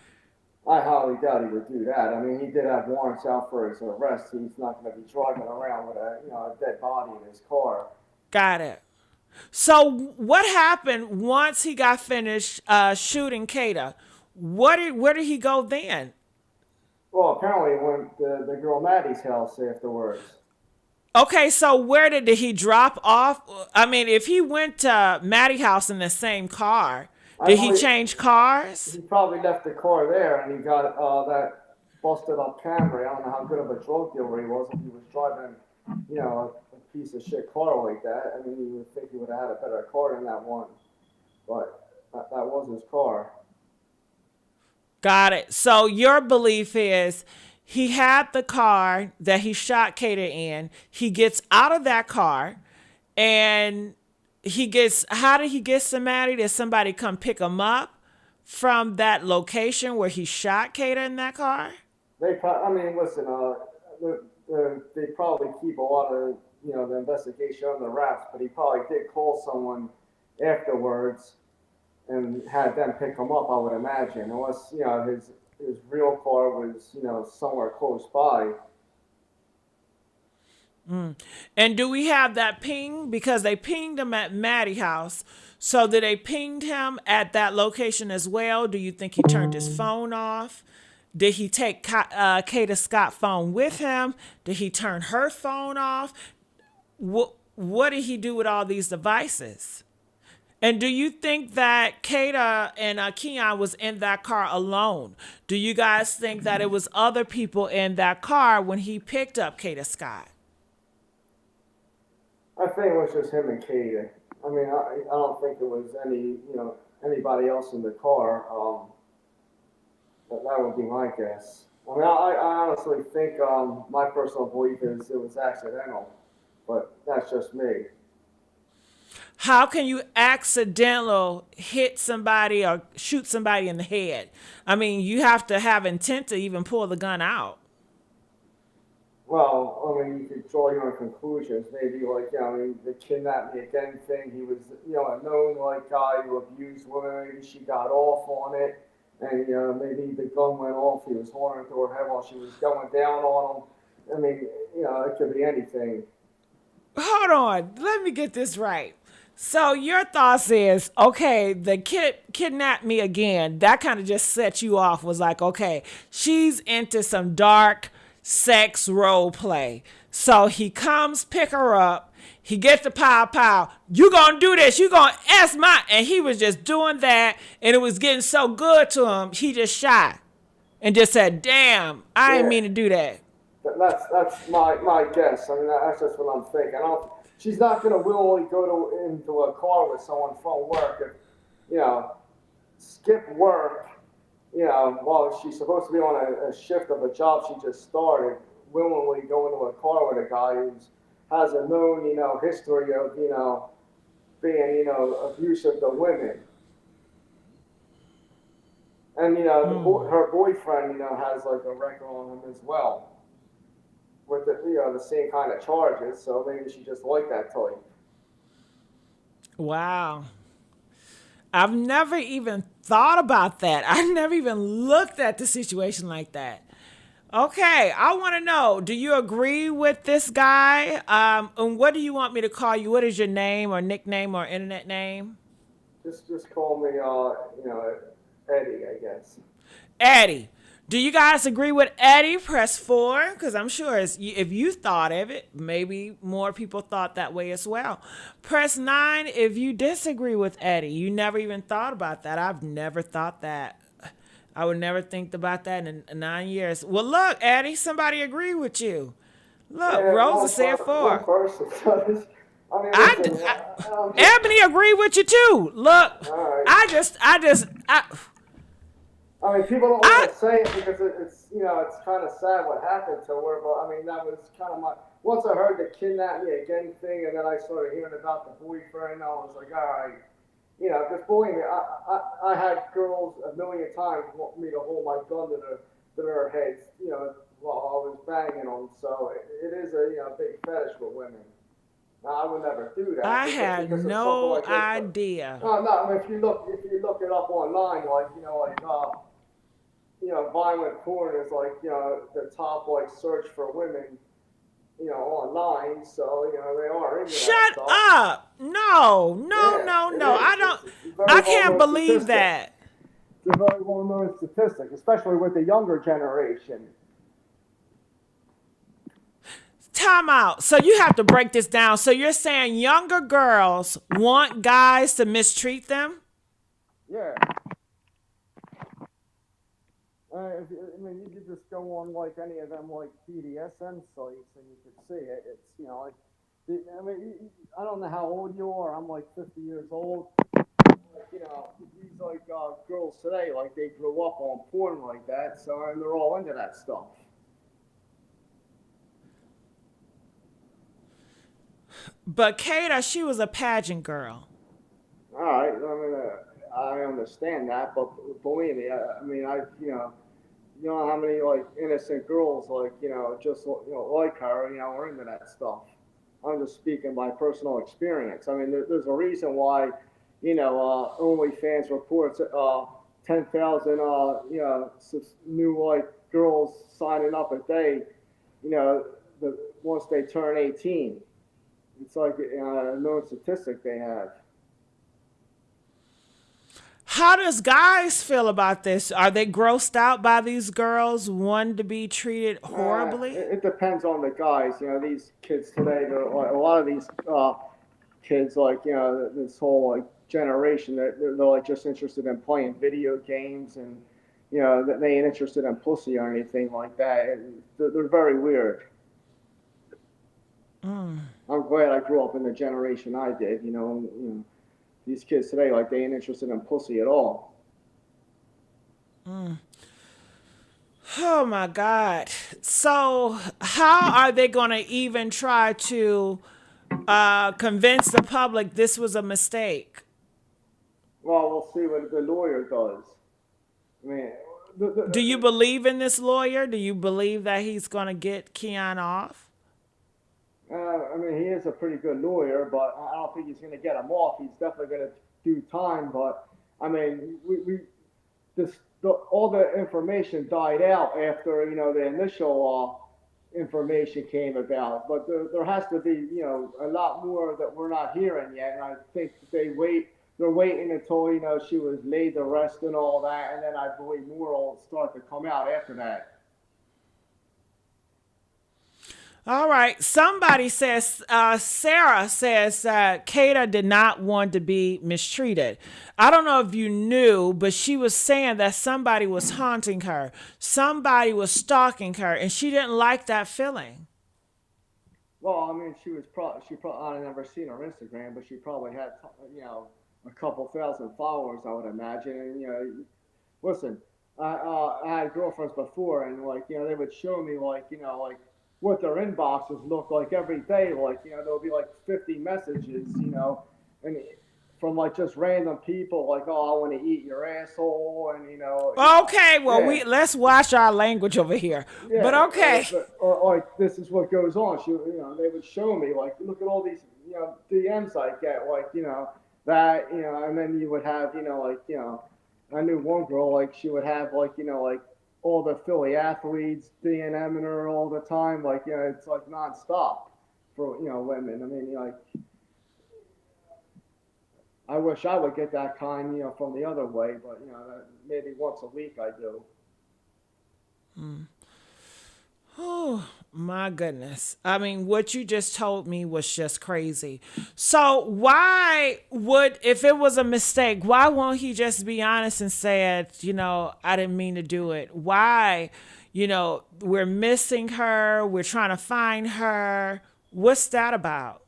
I highly doubt he would do that. I mean, he did have warrants out for his arrest. He's not going to be driving around with a dead body in his car. Got it. So what happened once he got finished shooting Kada? Where did he go then? Well, apparently he went to the girl Maddie's house afterwards. Okay, so where did he drop off? I mean, if he went to Maddie house in the same car, I did he believe change cars? he probably left the car there, and he got that busted up Camry. I don't know how good of a drug dealer he was if he was driving, a piece of shit car like that. I mean, you would think he would have had a better car than that one, but that was his car. Got it. So your belief is he had the car that he shot Kada in. He gets out of that car and how did he get somebody? Did somebody come pick him up from that location where he shot Kada in that car? I mean, listen, they probably keep a lot of the investigation on the wraps, but he probably did call someone afterwards and had them pick him up. I would imagine, unless his real car was somewhere close by. And do we have that ping? Because they pinged him at Maddie house. So did they pinged him at that location as well? Do you think he turned his phone off? Did he take Kata Scott's phone with him? Did he turn her phone off? What did he do with all these devices? And do you think that Kata and Keon was in that car alone? Do you guys think that it was other people in that car when he picked up Kata Scott? I think it was just him and Katie. I mean, I don't think there was anybody else in the car. That would be my guess. I mean, I honestly think my personal belief is it was accidental, but that's just me. How can you accidental hit somebody or shoot somebody in the head? I mean, you have to have intent to even pull the gun out. Well, I mean, you could draw your own conclusions. Maybe like, I mean, the kidnap me again thing. He was, a known like guy who abused women. Maybe she got off on it, and maybe the gun went off. He was holding it to her head while she was going down on him. I mean, it could be anything. Hold on, let me get this right. So your thoughts is okay. The kid kidnapped me again. That kind of just set you off. Was like, okay, she's into some dark sex role play. So he comes, pick her up. He gets the pow pow. You gonna do this? You gonna ask my? And he was just doing that, and it was getting so good to him. He just shot and just said, "Damn, I didn't Yeah. mean to do that." That's my guess. I mean, that's just what I'm thinking. She's not going to willingly into a car with someone from work if, you know, skip work, while she's supposed to be on a shift of a job she just started, willingly go into a car with a guy who has a known, history of, being, abusive to women. And, her boyfriend, has like a record on him as well with the same kind of charges. So maybe she just liked that type. Wow. I've never even thought about that. I never even looked at the situation like that. Okay, I want to know, do you agree with this guy? And what do you want me to call you? What is your name or nickname or internet name? Just call me, Eddie, I guess. Eddie. Do you guys agree with Eddie? Press 4, because I'm sure if you thought of it, maybe more people thought that way as well. Press 9 if you disagree with Eddie. You never even thought about that. I've never thought that. I would never think about that in 9 years. Well, look, Eddie, somebody agreed with you. Look, Yeah, Rosa said one 4. person does. I mean, I, listen, Ebony agreed with you too. Look, all right. I mean, people don't I, want to say it because it's kind of sad what happened to her. But I mean, that was kind of my. Once I heard the kidnap me again thing, and then I started hearing about the boyfriend, I was like, all right, because believe me, I had girls a million times want me to hold my gun to their heads, while I was banging them. So it is a big fetish for women. Now, I would never do that I had because of something no like this. But idea. no, I mean, if you look it up online, like violent porn is like the top like search for women, online. So they are into that Shut stuff. up. No, no, Yeah, no, it no. is. I don't. It's a very I well can't known believe statistic. that. It's a very well known statistic, especially with the younger generation. Time out. So you have to break this down. So you're saying younger girls want guys to mistreat them? Yeah. I mean, you could just go on like any of them like BDSM sites and you could see it. It's like, I mean, I don't know how old you are. I'm like 50 years old. Like, these like girls today, like they grew up on porn like that, so and they're all into that stuff. But Kata, she was a pageant girl. All right, I mean, I understand that, but believe me, I mean, how many like innocent girls like just like her, are into that stuff. I'm just speaking by personal experience. I mean, there's a reason why, OnlyFans reports 10,000 new like girls signing up a day. You know, the once they turn 18. It's like a known statistic they have. How does guys feel about this? Are they grossed out by these girls wanting to be treated horribly? It depends on the guys. These kids today, a lot of these kids, like this whole like generation, they're like just interested in playing video games, and they ain't interested in pussy or anything like that. They're very weird. I'm glad I grew up in the generation I did. These kids today, like, they ain't interested in pussy at all. Oh my God. So, how are they going to even try to convince the public this was a mistake? Well, we'll see what the lawyer does. I mean, Do you believe in this lawyer? Do you believe that he's going to get Keon off? I mean, he is a pretty good lawyer, but I don't think he's going to get him off. He's definitely going to do time, but I mean, all the information died out after the initial information came about. But there has to be a lot more that we're not hearing yet, and I think they're waiting until she was laid to rest and all that, and then I believe more will start to come out after that. All right. Somebody says, Sarah says that Kada did not want to be mistreated. I don't know if you knew, but she was saying that somebody was haunting her. Somebody was stalking her, and she didn't like that feeling. Well, I mean, she probably, I never seen her Instagram, but she probably had, a couple thousand followers, I would imagine. And, listen, I had girlfriends before, and like, they would show me like, like what their inboxes look like every day. Like, there'll be like 50 messages, and from like just random people, like, oh, I want to eat your asshole, and Okay, well, yeah. let's watch our language over here. Yeah, But okay. or like this is what goes on. They would show me like, look at all these, DMs I get, like, that, and then you would have, I knew one girl, like, she would have like, like all the Philly athletes DMing her all the time, like, it's like nonstop for women. I mean, like, I wish I would get that kind, from the other way, but maybe once a week I do. Oh, my goodness. I mean, what you just told me was just crazy. So why would, if it was a mistake, why won't he just be honest and say, I didn't mean to do it? Why, we're missing her. We're trying to find her. What's that about?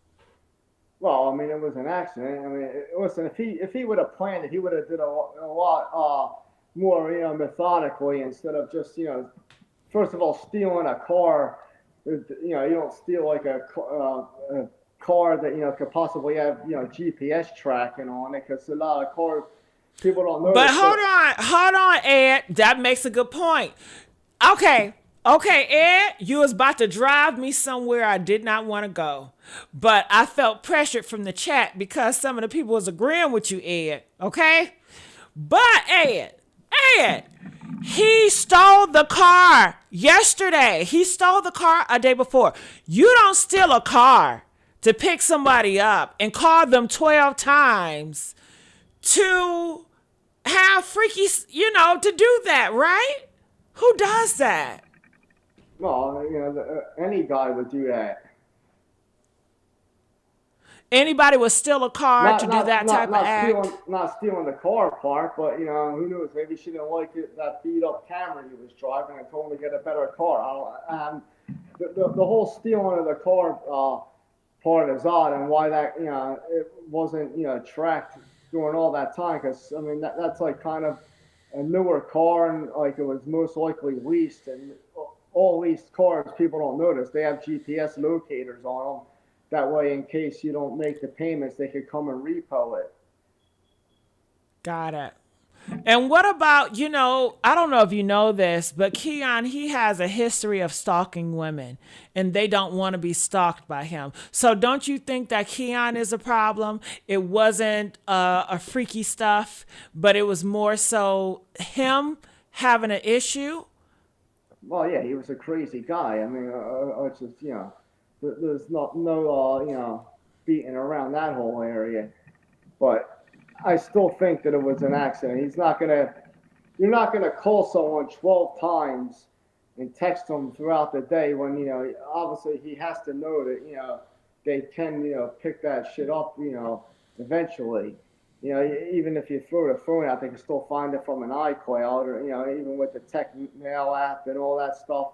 Well, I mean, it was an accident. I mean, listen, if he would have planned it, he would have did a lot more, methodically, instead of just, first of all, stealing a car. You don't steal like a car that could possibly have GPS tracking on it, because a lot of cars people don't know. But hold on, Ed. That makes a good point. Okay, Ed, you was about to drive me somewhere I did not want to go. But I felt pressured from the chat because some of the people was agreeing with you, Ed. Okay? But Ed, he stole the car yesterday. He stole the car a day before. You don't steal a car to pick somebody up and call them 12 times to have freaky, to do that, right? Who does that? Well, any guy would do that. Anybody would steal a car to do that type of act? Not stealing the car part, but who knows? Maybe she didn't like that beat up Camry he was driving and told him to get a better car. The whole stealing of the car part is odd, and why that it wasn't tracked during all that time, because I mean that's like kind of a newer car, and like it was most likely leased, and all leased cars, people don't notice, they have GPS locators on them. That way, in case you don't make the payments, they could come and repo it. Got it. And what about, I don't know if you know this, but Keon, he has a history of stalking women, and they don't want to be stalked by him. So don't you think that Keon is a problem? It wasn't a freaky stuff, but it was more so him having an issue? Well, yeah, he was a crazy guy. I mean, it's just, There's no beating around that whole area. But I still think that it was an accident. You're not gonna call someone 12 times and text them throughout the day when obviously he has to know that they can pick that shit up eventually. Even if you throw the phone out, they can still find it from an iCloud or even with the tech mail app and all that stuff.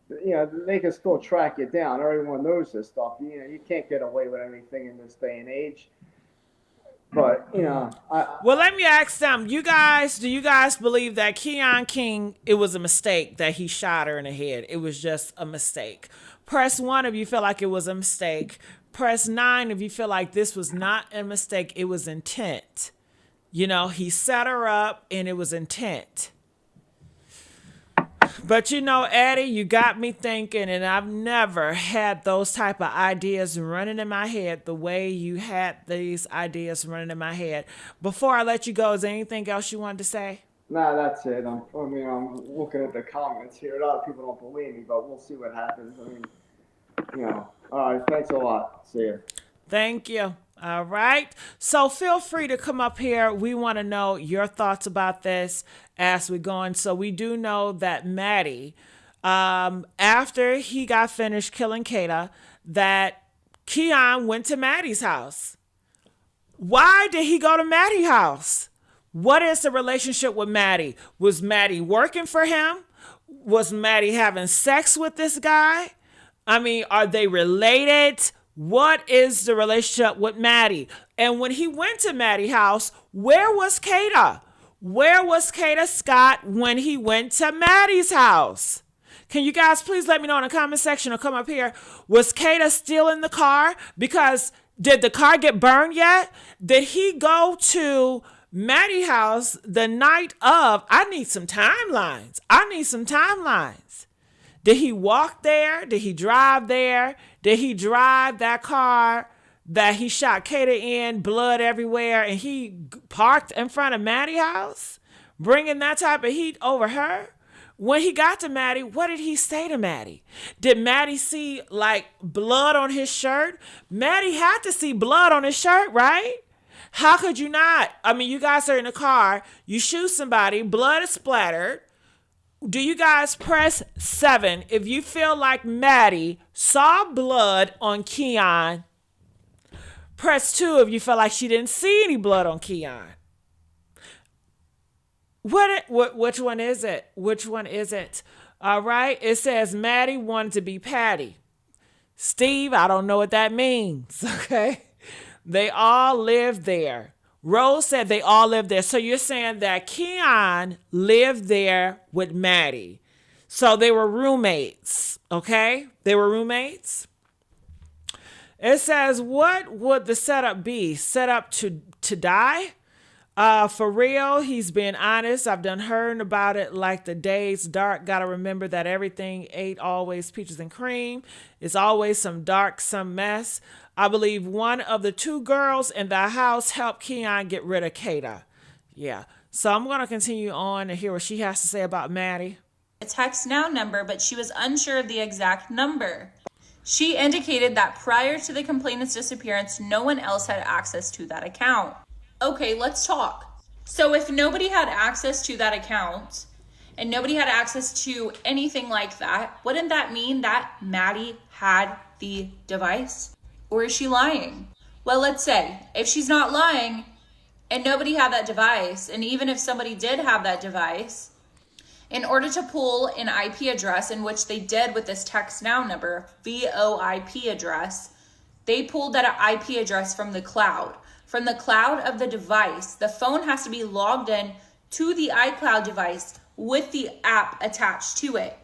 They can still track you down. Everyone knows this stuff. You can't get away with anything in this day and age. But Well, let me ask them. Do you guys believe that Keon King, it was a mistake that he shot her in the head? It was just a mistake. Press 1 if you feel like it was a mistake. Press 9 if you feel like this was not a mistake, it was intent. He set her up and it was intent. But Eddie, you got me thinking, and I've never had those type of ideas running in my head the way you had these ideas running in my head. Before I let you go, is there anything else you wanted to say? nah, that's it. I'm looking at the comments here. A lot of people don't believe me, but we'll see what happens. All right. Thanks a lot. See you. Thank you. All right. So feel free to come up here. We want to know your thoughts about this as we go on. So we do know that Maddie, after he got finished killing Kada, that Keon went to Maddie's house. Why did he go to Maddie's house? What is the relationship with Maddie? Was Maddie working for him? Was Maddie having sex with this guy? I mean, are they related? What is the relationship with Maddie? And when he went to Maddie's house, where was Kada? Where was Kada Scott when he went to Maddie's house? Can you guys please let me know in the comment section or come up here? Was Kada still in the car? Because did the car get burned yet? Did he go to Maddie's house the night of? I need some timelines. Did he walk there? Did he drive there? Did he drive that car that he shot Kada in, blood everywhere, and he parked in front of Maddie's house, bringing that type of heat over her? When he got to Maddie, what did he say to Maddie? Did Maddie see like blood on his shirt? Maddie had to see blood on his shirt, right? How could you not? I mean, you guys are in a car, you shoot somebody, blood is splattered. Do you guys press 7 if you feel like Maddie saw blood on Keon? Press 2 if you feel like she didn't see any blood on Keon. Which one is it? Which one is it? All right. It says Maddie wanted to be Patty. Steve, I don't know what that means. Okay. They all lived there. Rose said they all lived there. So you're saying that Keon lived there with Maddie. So they were roommates. Okay. They were roommates. It says, what would the setup be? Set up to die? For real, he's being honest. I've done heard about it like the day's dark. Gotta remember that everything ain't always peaches and cream. It's always some dark, some mess. I believe one of the 2 girls in the house helped Keon get rid of Kada. Yeah. So I'm going to continue on and hear what she has to say about Maddie. A text now number, but she was unsure of the exact number. She indicated that prior to the complainant's disappearance, no one else had access to that account. Okay, let's talk. So if nobody had access to that account and nobody had access to anything like that, wouldn't that mean that Maddie had the device? Or is she lying? Well, let's say if she's not lying and nobody had that device, and even if somebody did have that device, in order to pull an IP address, in which they did with this text now number, VoIP address, they pulled that IP address from the cloud. From the cloud of the device, the phone has to be logged in to the iCloud device with the app attached to it.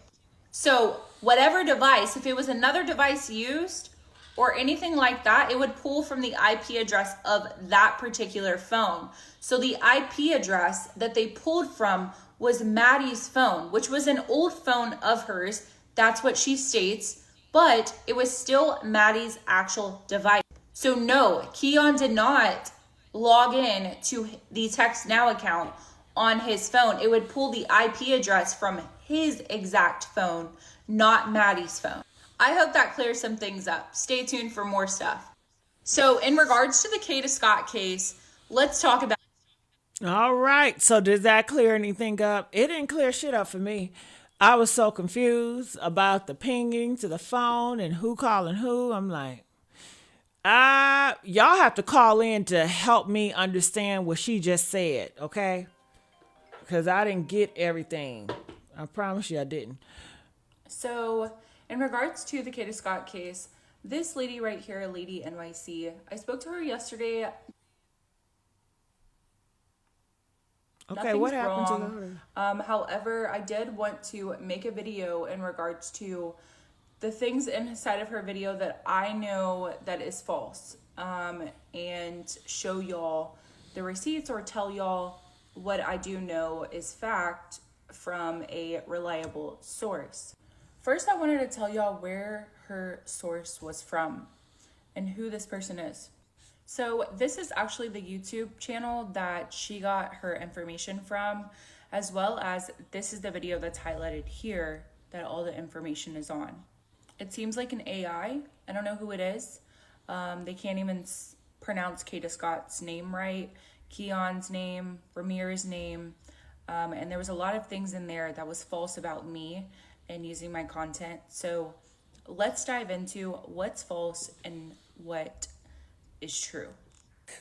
So whatever device, if it was another device used or anything like that, it would pull from the IP address of that particular phone. So the IP address that they pulled from was Maddie's phone, which was an old phone of hers. That's what she states, but it was still Maddie's actual device. So no, Keon did not log in to the Text Now account on his phone. It would pull the IP address from his exact phone, not Maddie's phone. I hope that clears some things up. Stay tuned for more stuff. So, in regards to the Kada Scott case, let's talk about. All right. So did that clear anything up? It didn't clear shit up for me. I was so confused about the pinging to the phone and who calling who. I'm like, y'all have to call in to help me understand what she just said, okay? Because I didn't get everything. I promise you I didn't. So, in regards to the Kada Scott case, this lady right here, Lady NYC, I spoke to her yesterday. Okay, what Nothing's happened to wrong. her? However, I did want to make a video in regards to the things inside of her video that I know that is false, and show y'all the receipts or tell y'all what I do know is fact from a reliable source. First, I wanted to tell y'all where her source was from and who this person is. So this is actually the YouTube channel that she got her information from, as well as this is the video that's highlighted here that all the information is on. It seems like an AI. I don't know who it is. They can't even pronounce Kada Scott's name right, Keon's name, Ramir's name, and there was a lot of things in there that was false about me and using my content. So let's dive into what's false and what is true.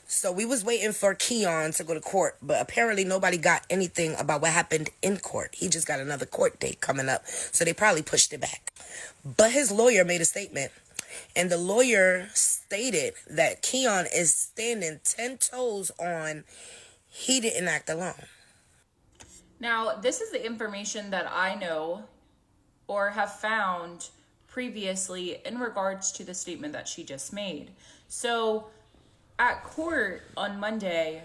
So we was waiting for Keon to go to court, but apparently nobody got anything about what happened in court. He just got another court date coming up, so they probably pushed it back. But his lawyer made a statement, and the lawyer stated that Keon is standing 10 toes on he didn't act alone. Now, this is the information that I know or have found previously in regards to the statement that she just made. So at court on Monday,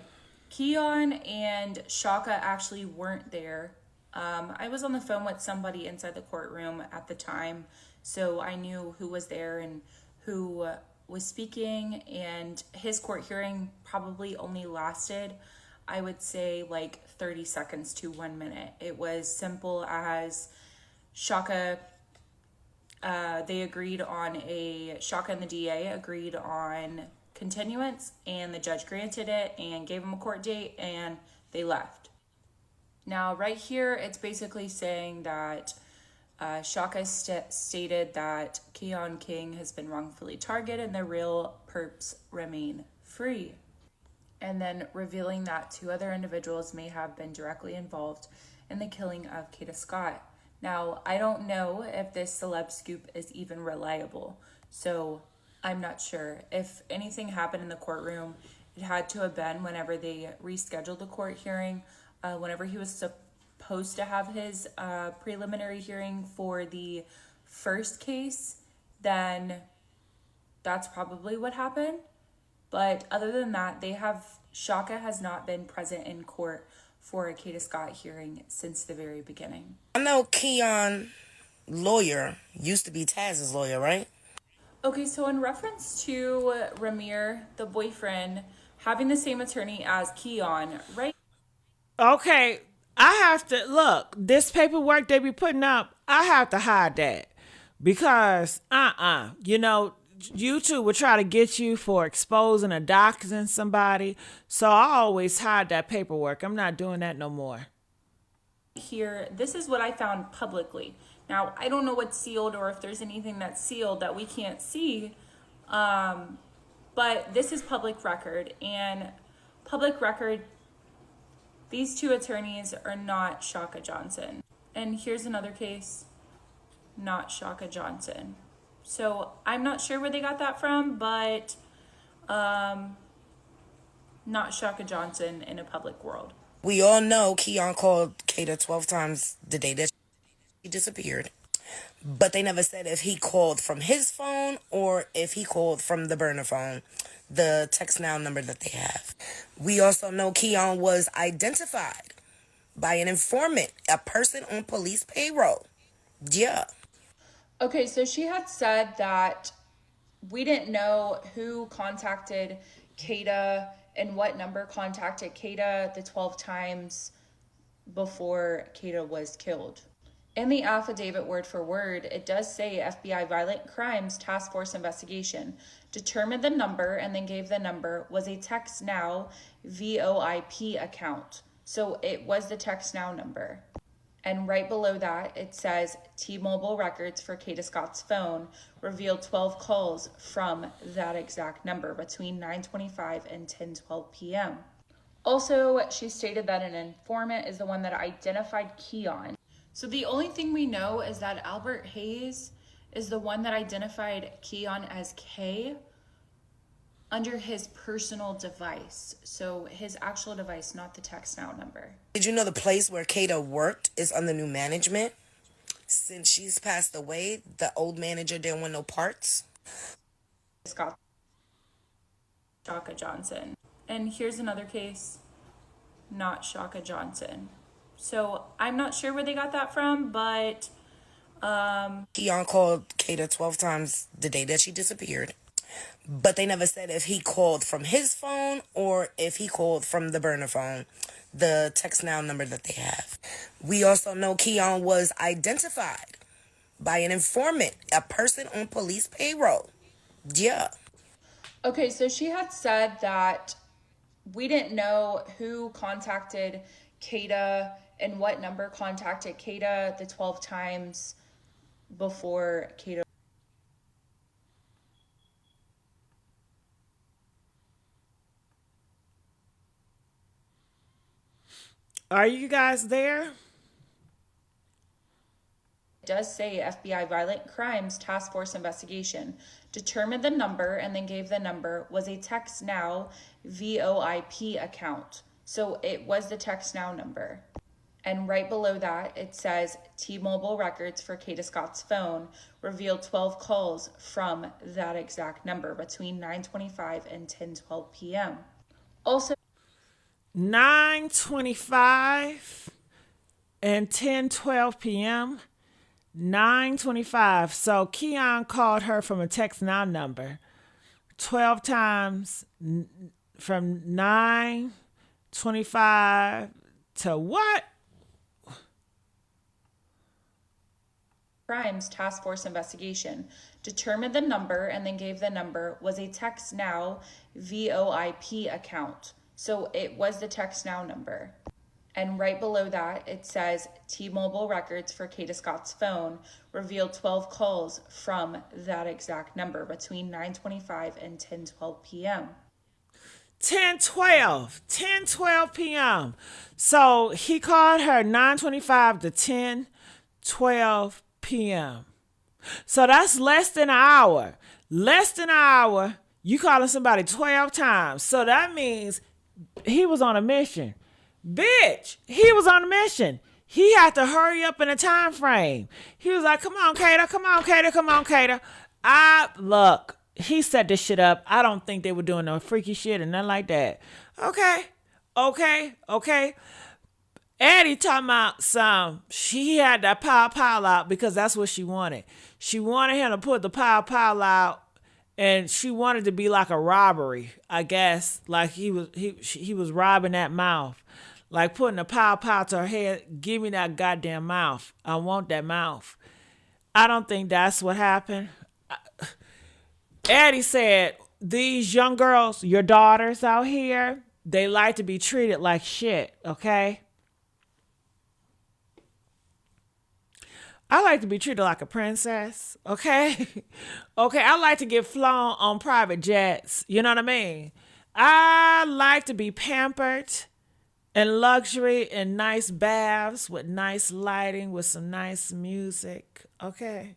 Keon and Shaka actually weren't there. I was on the phone with somebody inside the courtroom at the time, so I knew who was there and who was speaking, and his court hearing probably only lasted, I would say, like 30 seconds to 1 minute. It was simple as Shaka, Shaka and the DA agreed on continuance, and the judge granted it and gave him a court date, and they left. Now, right here, it's basically saying that Shaka stated that Keon King has been wrongfully targeted and the real perps remain free. And then revealing that two other individuals may have been directly involved in the killing of Kada Scott. Now, I don't know if this celeb scoop is even reliable, so I'm not sure. If anything happened in the courtroom, it had to have been whenever they rescheduled the court hearing, whenever he was supposed to have his preliminary hearing for the first case, then that's probably what happened. But other than that, Shaka has not been present in court for a Kada Scott hearing since the very beginning. I know Keon lawyer used to be Taz's lawyer, right? Okay, so in reference to Ramir, the boyfriend, having the same attorney as Keon, right? Okay, I have to look, this paperwork they be putting up, I have to hide that. Because you know, YouTube will try to get you for exposing or doxing somebody. So I always hide that paperwork. I'm not doing that no more. Here, this is what I found publicly. Now, I don't know what's sealed or if there's anything that's sealed that we can't see, but this is public record. And public record, these two attorneys are not Shaka Johnson. And here's another case, not Shaka Johnson. So I'm not sure where they got that from, but not Shaka Johnson in a public world. We all know Keon called Kada 12 times the day that he disappeared. But they never said if he called from his phone or if he called from the burner phone, the text now number that they have. We also know Keon was identified by an informant, a person on police payroll. Yeah. Okay, so she had said that we didn't know who contacted Kada and what number contacted Kada the 12 times before Kada was killed. In the affidavit, word for word, it does say FBI Violent Crimes Task Force investigation. Determined the number and then gave the number was a Text Now VoIP account. So it was the Text Now number. And right below that, it says T-Mobile records for Kada Scott's phone revealed 12 calls from that exact number between 9:25 and 10:12 p.m. Also, she stated that an informant is the one that identified Keon. So the only thing we know is that Albert Hayes is the one that identified Keon as K under his personal device. So his actual device, not the Text Now number. Did you know the place where Kada worked is under new management? Since she's passed away, the old manager didn't want no parts. Scott Shaka Johnson. And here's another case, not Shaka Johnson. So I'm not sure where they got that from, but Keon called Kada 12 times the day that she disappeared. But they never said if he called from his phone or if he called from the burner phone, the Text Now number that they have. We also know Keon was identified by an informant, a person on police payroll. Yeah. okay, so she had said that we didn't know who contacted Kada and what number contacted Kada the 12 times before Kada. Are you guys there? It does say FBI Violent Crimes Task Force investigation. Determined the number and then gave the number was a Text Now VoIP account. So it was the Text Now number. And right below that, it says T-Mobile records for Kada Scott's phone revealed 12 calls from that exact number between 9:25 and 10:12 p.m. Also, 9:25 and 10:12 p.m. 9:25. So Keon called her from a Text Now number 12 times from 9:25 to what? Crimes Task Force investigation. Determined the number and then gave the number was a Text Now VoIP account. So it was the Text Now number. And right below that, it says T-Mobile records for Kada Scott's phone revealed 12 calls from that exact number between 9:25 and 10:12 p.m. 10:12 p.m. So he called her 9:25 to 10:12 p.m. So that's less than an hour. Less than an hour. You calling somebody 12 times. So that means he was on a mission. Bitch, he was on a mission. He had to hurry up in a time frame. He was like, come on, Kada, come on, Kada, come on, Kada. Look, he set this shit up. I don't think they were doing no freaky shit or nothing like that. Okay. Addie talking about she had that pow out because that's what she wanted. She wanted him to put the pow out, and she wanted to be like a robbery, I guess. Like he was robbing that mouth. Like putting a pow to her head. Give me that goddamn mouth. I want that mouth. I don't think that's what happened. Addie said, these young girls, your daughters out here, they like to be treated like shit, okay? I like to be treated like a princess, okay? Okay, I like to get flown on private jets, you know what I mean? I like to be pampered and luxury and nice baths with nice lighting, with some nice music, okay?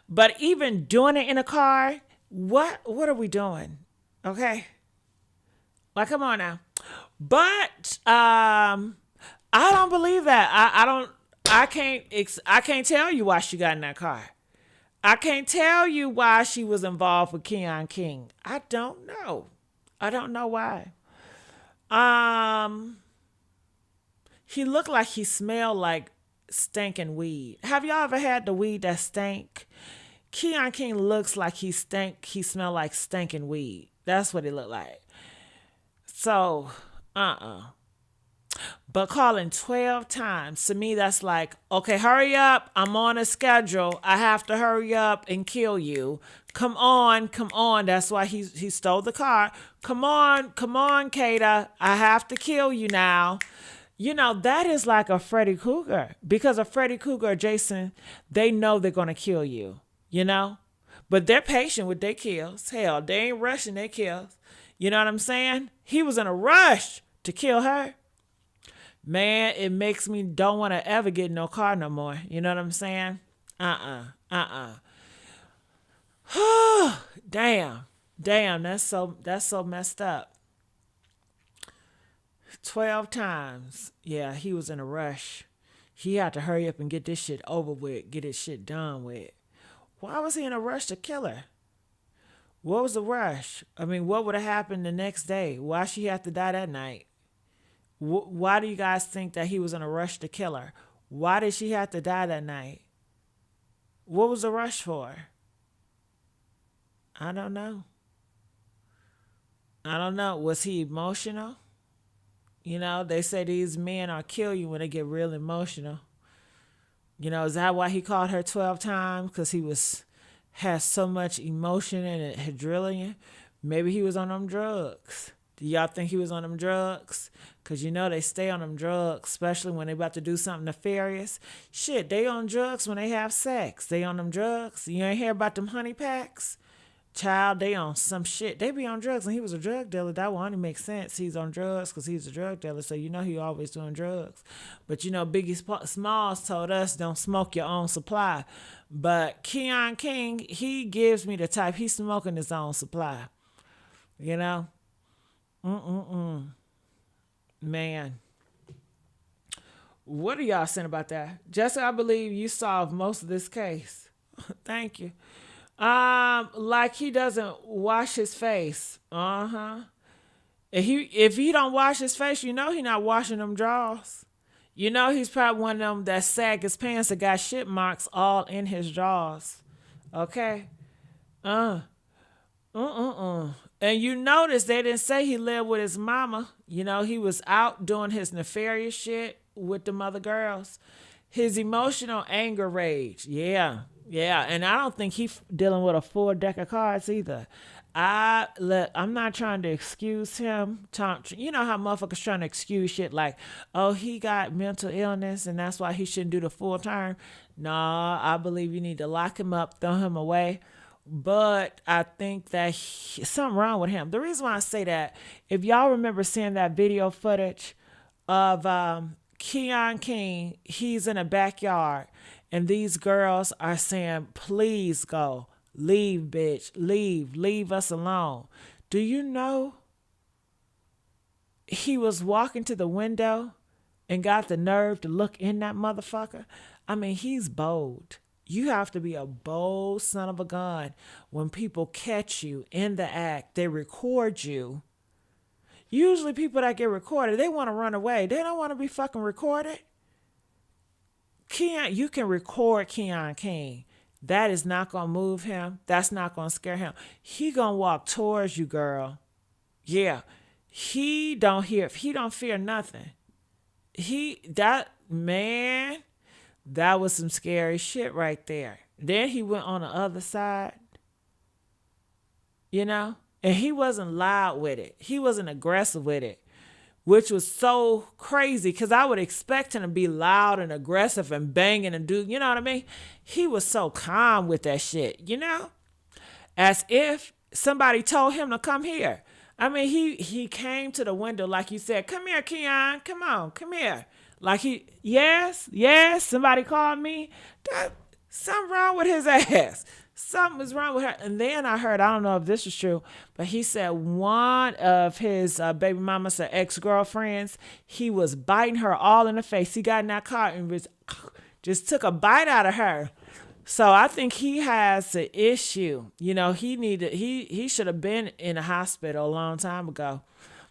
But even doing it in a car, what are we doing, okay? Like, come on now. But I don't believe that. I can't tell you why she got in that car. I can't tell you why she was involved with Keon King. I don't know. I don't know why. He looked like he smelled like stinking weed. Have y'all ever had the weed that stank? Keon King looks like he smelled like stinking weed. That's what it looked like. So, But calling 12 times, to me, that's like, okay, hurry up. I'm on a schedule. I have to hurry up and kill you. Come on, come on. That's why he stole the car. Come on, Kada. I have to kill you now. You know, that is like a Freddy Krueger. Because a Freddy Krueger or Jason, they know they're going to kill you, you know? But they're patient with their kills. Hell, they ain't rushing their kills. You know what I'm saying? He was in a rush to kill her. Man, it makes me don't want to ever get in no car no more. You know what I'm saying? Damn. Damn, that's so messed up. 12 times. Yeah, he was in a rush. He had to hurry up and get this shit over with, get his shit done with. Why was he in a rush to kill her? What was the rush? I mean, what would have happened the next day? Why she had to die that night? Why do you guys think that he was in a rush to kill her? Why did she have to die that night? What was the rush for? I don't know. I don't know. Was he emotional? You know, they say these men are kill you when they get real emotional. You know, is that why he called her 12 times? Because he has so much emotion and adrenaline. Maybe he was on them drugs. Do y'all think he was on them drugs? Because you know they stay on them drugs, especially when they about to do something nefarious. Shit, they on drugs when they have sex. They on them drugs. You ain't hear about them honey packs? Child, they on some shit. They be on drugs, and he was a drug dealer. That one only makes sense. He's on drugs because he's a drug dealer, so you know he always doing drugs. But you know, Biggie Smalls told us don't smoke your own supply. But Keon King, he gives me the type. He's smoking his own supply. You know? Man. What are y'all saying about that? Jessica, I believe you solved most of this case. Thank you. Like he doesn't wash his face. If he don't wash his face, you know he not washing them drawers. You know he's probably one of them that sag his pants that got shit marks all in his drawers. Okay? And you notice they didn't say he lived with his mama. You know, he was out doing his nefarious shit with them other girls. His emotional anger rage. Yeah. And I don't think he's dealing with a full deck of cards either. I'm not trying to excuse him. You know how motherfuckers trying to excuse shit like, oh, he got mental illness and that's why he shouldn't do the full term. No, I believe you need to lock him up, throw him away. But I think that something wrong with him. The reason why I say that, if y'all remember seeing that video footage of Keon King, he's in a backyard and these girls are saying, please go, leave, bitch, leave us alone. Do you know he was walking to the window and got the nerve to look in that motherfucker? I mean, he's bold. You have to be a bold son of a gun. When people catch you in the act, they record you. Usually people that get recorded, they want to run away. They don't want to be fucking recorded. You can record Keon King. That is not going to move him. That's not going to scare him. He going to walk towards you, girl. Yeah. He don't fear nothing. That was some scary shit right there. Then he went on the other side, you know, and he wasn't loud with it. He wasn't aggressive with it, which was so crazy because I would expect him to be loud and aggressive and banging and do, you know what I mean? He was so calm with that shit, you know, as if somebody told him to come here. I mean, he came to the window like you said, come here, Keon, come on, come here. Like yes, somebody called me. Something wrong with his ass. Something was wrong with her. And then I heard, I don't know if this is true, but he said one of his baby mama's ex-girlfriends, he was biting her all in the face. He got in that car and just took a bite out of her. So I think he has an issue. You know, he should have been in a hospital a long time ago.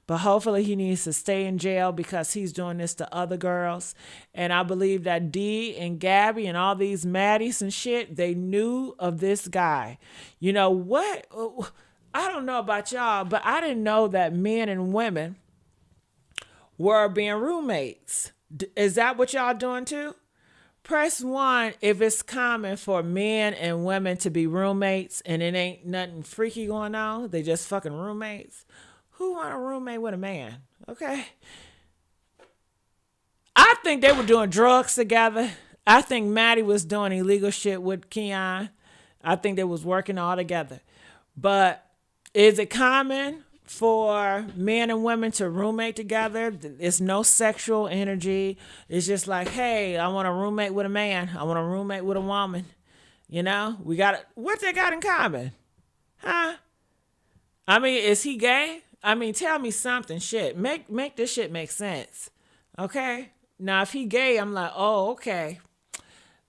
But hopefully he needs to stay in jail because he's doing this to other girls. And I believe that Dee and Gabby and all these Maddies and shit, they knew of this guy. You know what? I don't know about y'all, but I didn't know that men and women were being roommates. Is that what y'all doing too? Press 1 if it's common for men and women to be roommates and it ain't nothing freaky going on. They just fucking roommates. Who want a roommate with a man? Okay. I think they were doing drugs together. I think Maddie was doing illegal shit with Keon. I think they was working all together. But is it common for men and women to roommate together? It's no sexual energy. It's just like, hey, I want a roommate with a man. I want a roommate with a woman. You know, we got what they got in common, huh? I mean, is he gay? I mean, tell me something. Shit, make this shit make sense, okay? Now, if he gay, I'm like, oh, okay,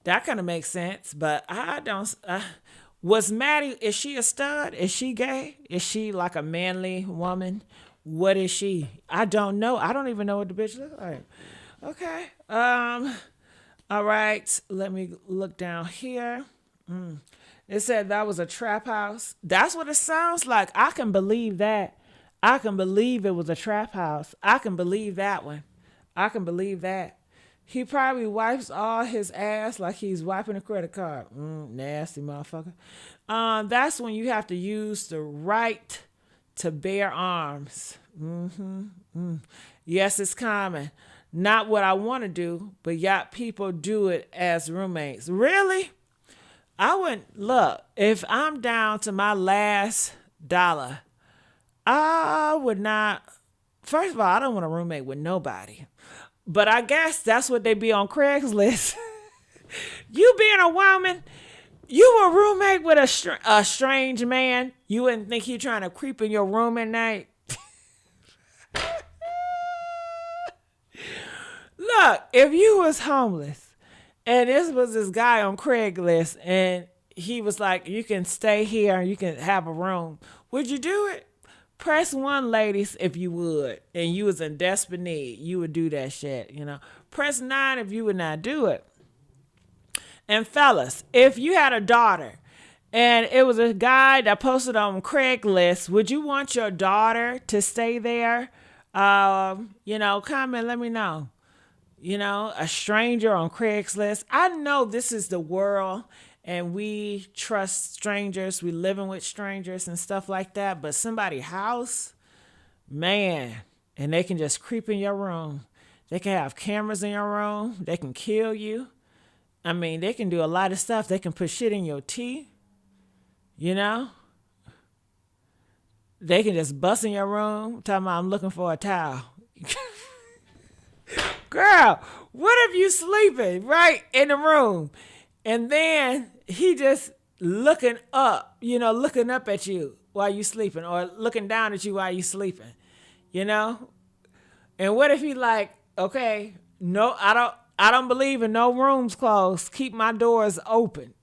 that kind of makes sense. But I don't. Was Maddie, is she a stud? Is she gay? Is she like a manly woman? What is she? I don't know. I don't even know what the bitch looks like. Okay. All right. Let me look down here. It said that was a trap house. That's what it sounds like. I can believe that. I can believe it was a trap house. I can believe that one. I can believe that. He probably wipes all his ass like he's wiping a credit card. Nasty motherfucker. That's when you have to use the right to bear arms. Yes, it's common. Not what I want to do, but yet people do it as roommates. Really? I wouldn't look. If I'm down to my last dollar, I would not. First of all, I don't want a roommate with nobody. But I guess that's what they be on Craigslist. You being a woman, you a roommate with a strange man. You wouldn't think he trying to creep in your room at night. Look, if you was homeless and this was this guy on Craigslist and he was like, you can stay here and you can have a room, would you do it? Press 1, ladies, if you would, and you was in desperate need, you would do that shit, you know. Press 9 if you would not do it. And fellas, if you had a daughter and it was a guy that posted on Craigslist, would you want your daughter to stay there? You know, comment, let me know. You know, a stranger on Craigslist. I know this is the world and we trust strangers. We living with strangers and stuff like that. But somebody's house, man, and they can just creep in your room. They can have cameras in your room. They can kill you. I mean, they can do a lot of stuff. They can put shit in your tea. You know? They can just bust in your room, talking about, I'm looking for a towel. Girl, what if you sleeping right in the room? And then he just looking up, you know, looking up at you while you sleeping or looking down at you while you sleeping, you know? And what if he like, okay, no, I don't believe in no rooms closed. Keep my doors open.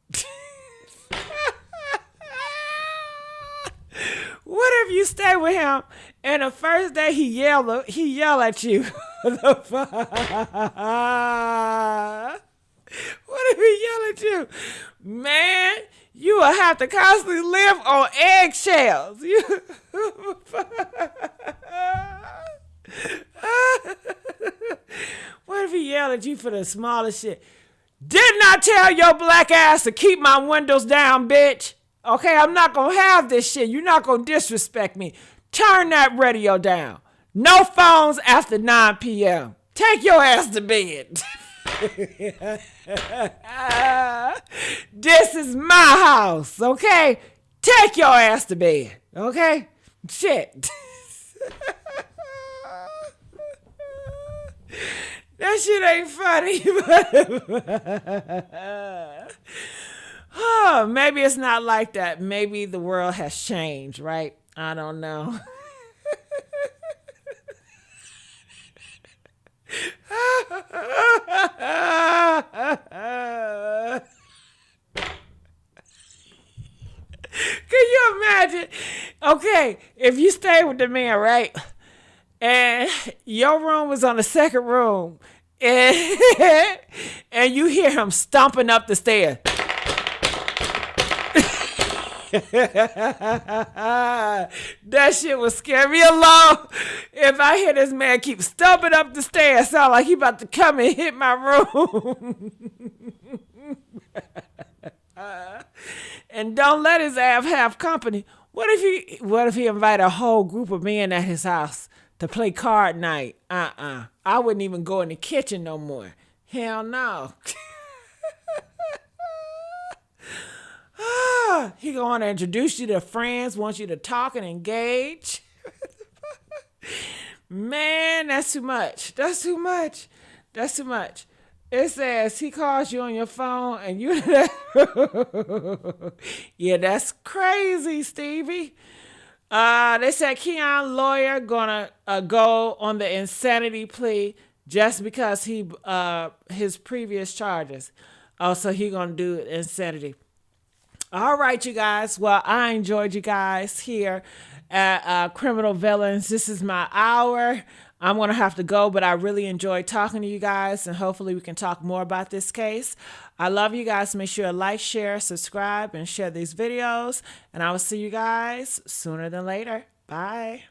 What if you stay with him and the first day he yell at you? What if he yell at you? Man, you will have to constantly live on eggshells. What if he yelled at you for the smallest shit? Didn't I tell your black ass to keep my windows down, bitch? Okay, I'm not gonna have this shit. You're not gonna disrespect me. Turn that radio down. No phones after 9 p.m. Take your ass to bed. This is my house, okay? Take your ass to bed, okay? Shit. That shit ain't funny. Oh, maybe it's not like that. Maybe the world has changed, right? I don't know. Can you imagine? Okay, if you stay with the man, right? And your room was on the second room. And you hear him stomping up the stairs. That shit would scare me alone. If I hear this man keep stumping up the stairs, sound like he about to come and hit my room. And don't let his ass have company. What if he invite a whole group of men at his house to play card night? I wouldn't even go in the kitchen no more. Hell no. He gonna introduce you to friends, wants you to talk and engage. Man, that's too much. That's too much. That's too much. It says he calls you on your phone and you. Yeah, that's crazy, Stevie. They said Keon lawyer gonna go on the insanity plea just because his previous charges. Oh, so he gonna do insanity. All right, you guys. Well, I enjoyed you guys here at Criminal Villains. This is my hour. I'm going to have to go, but I really enjoyed talking to you guys, and hopefully we can talk more about this case. I love you guys. Make sure to like, share, subscribe, and share these videos, and I will see you guys sooner than later. Bye.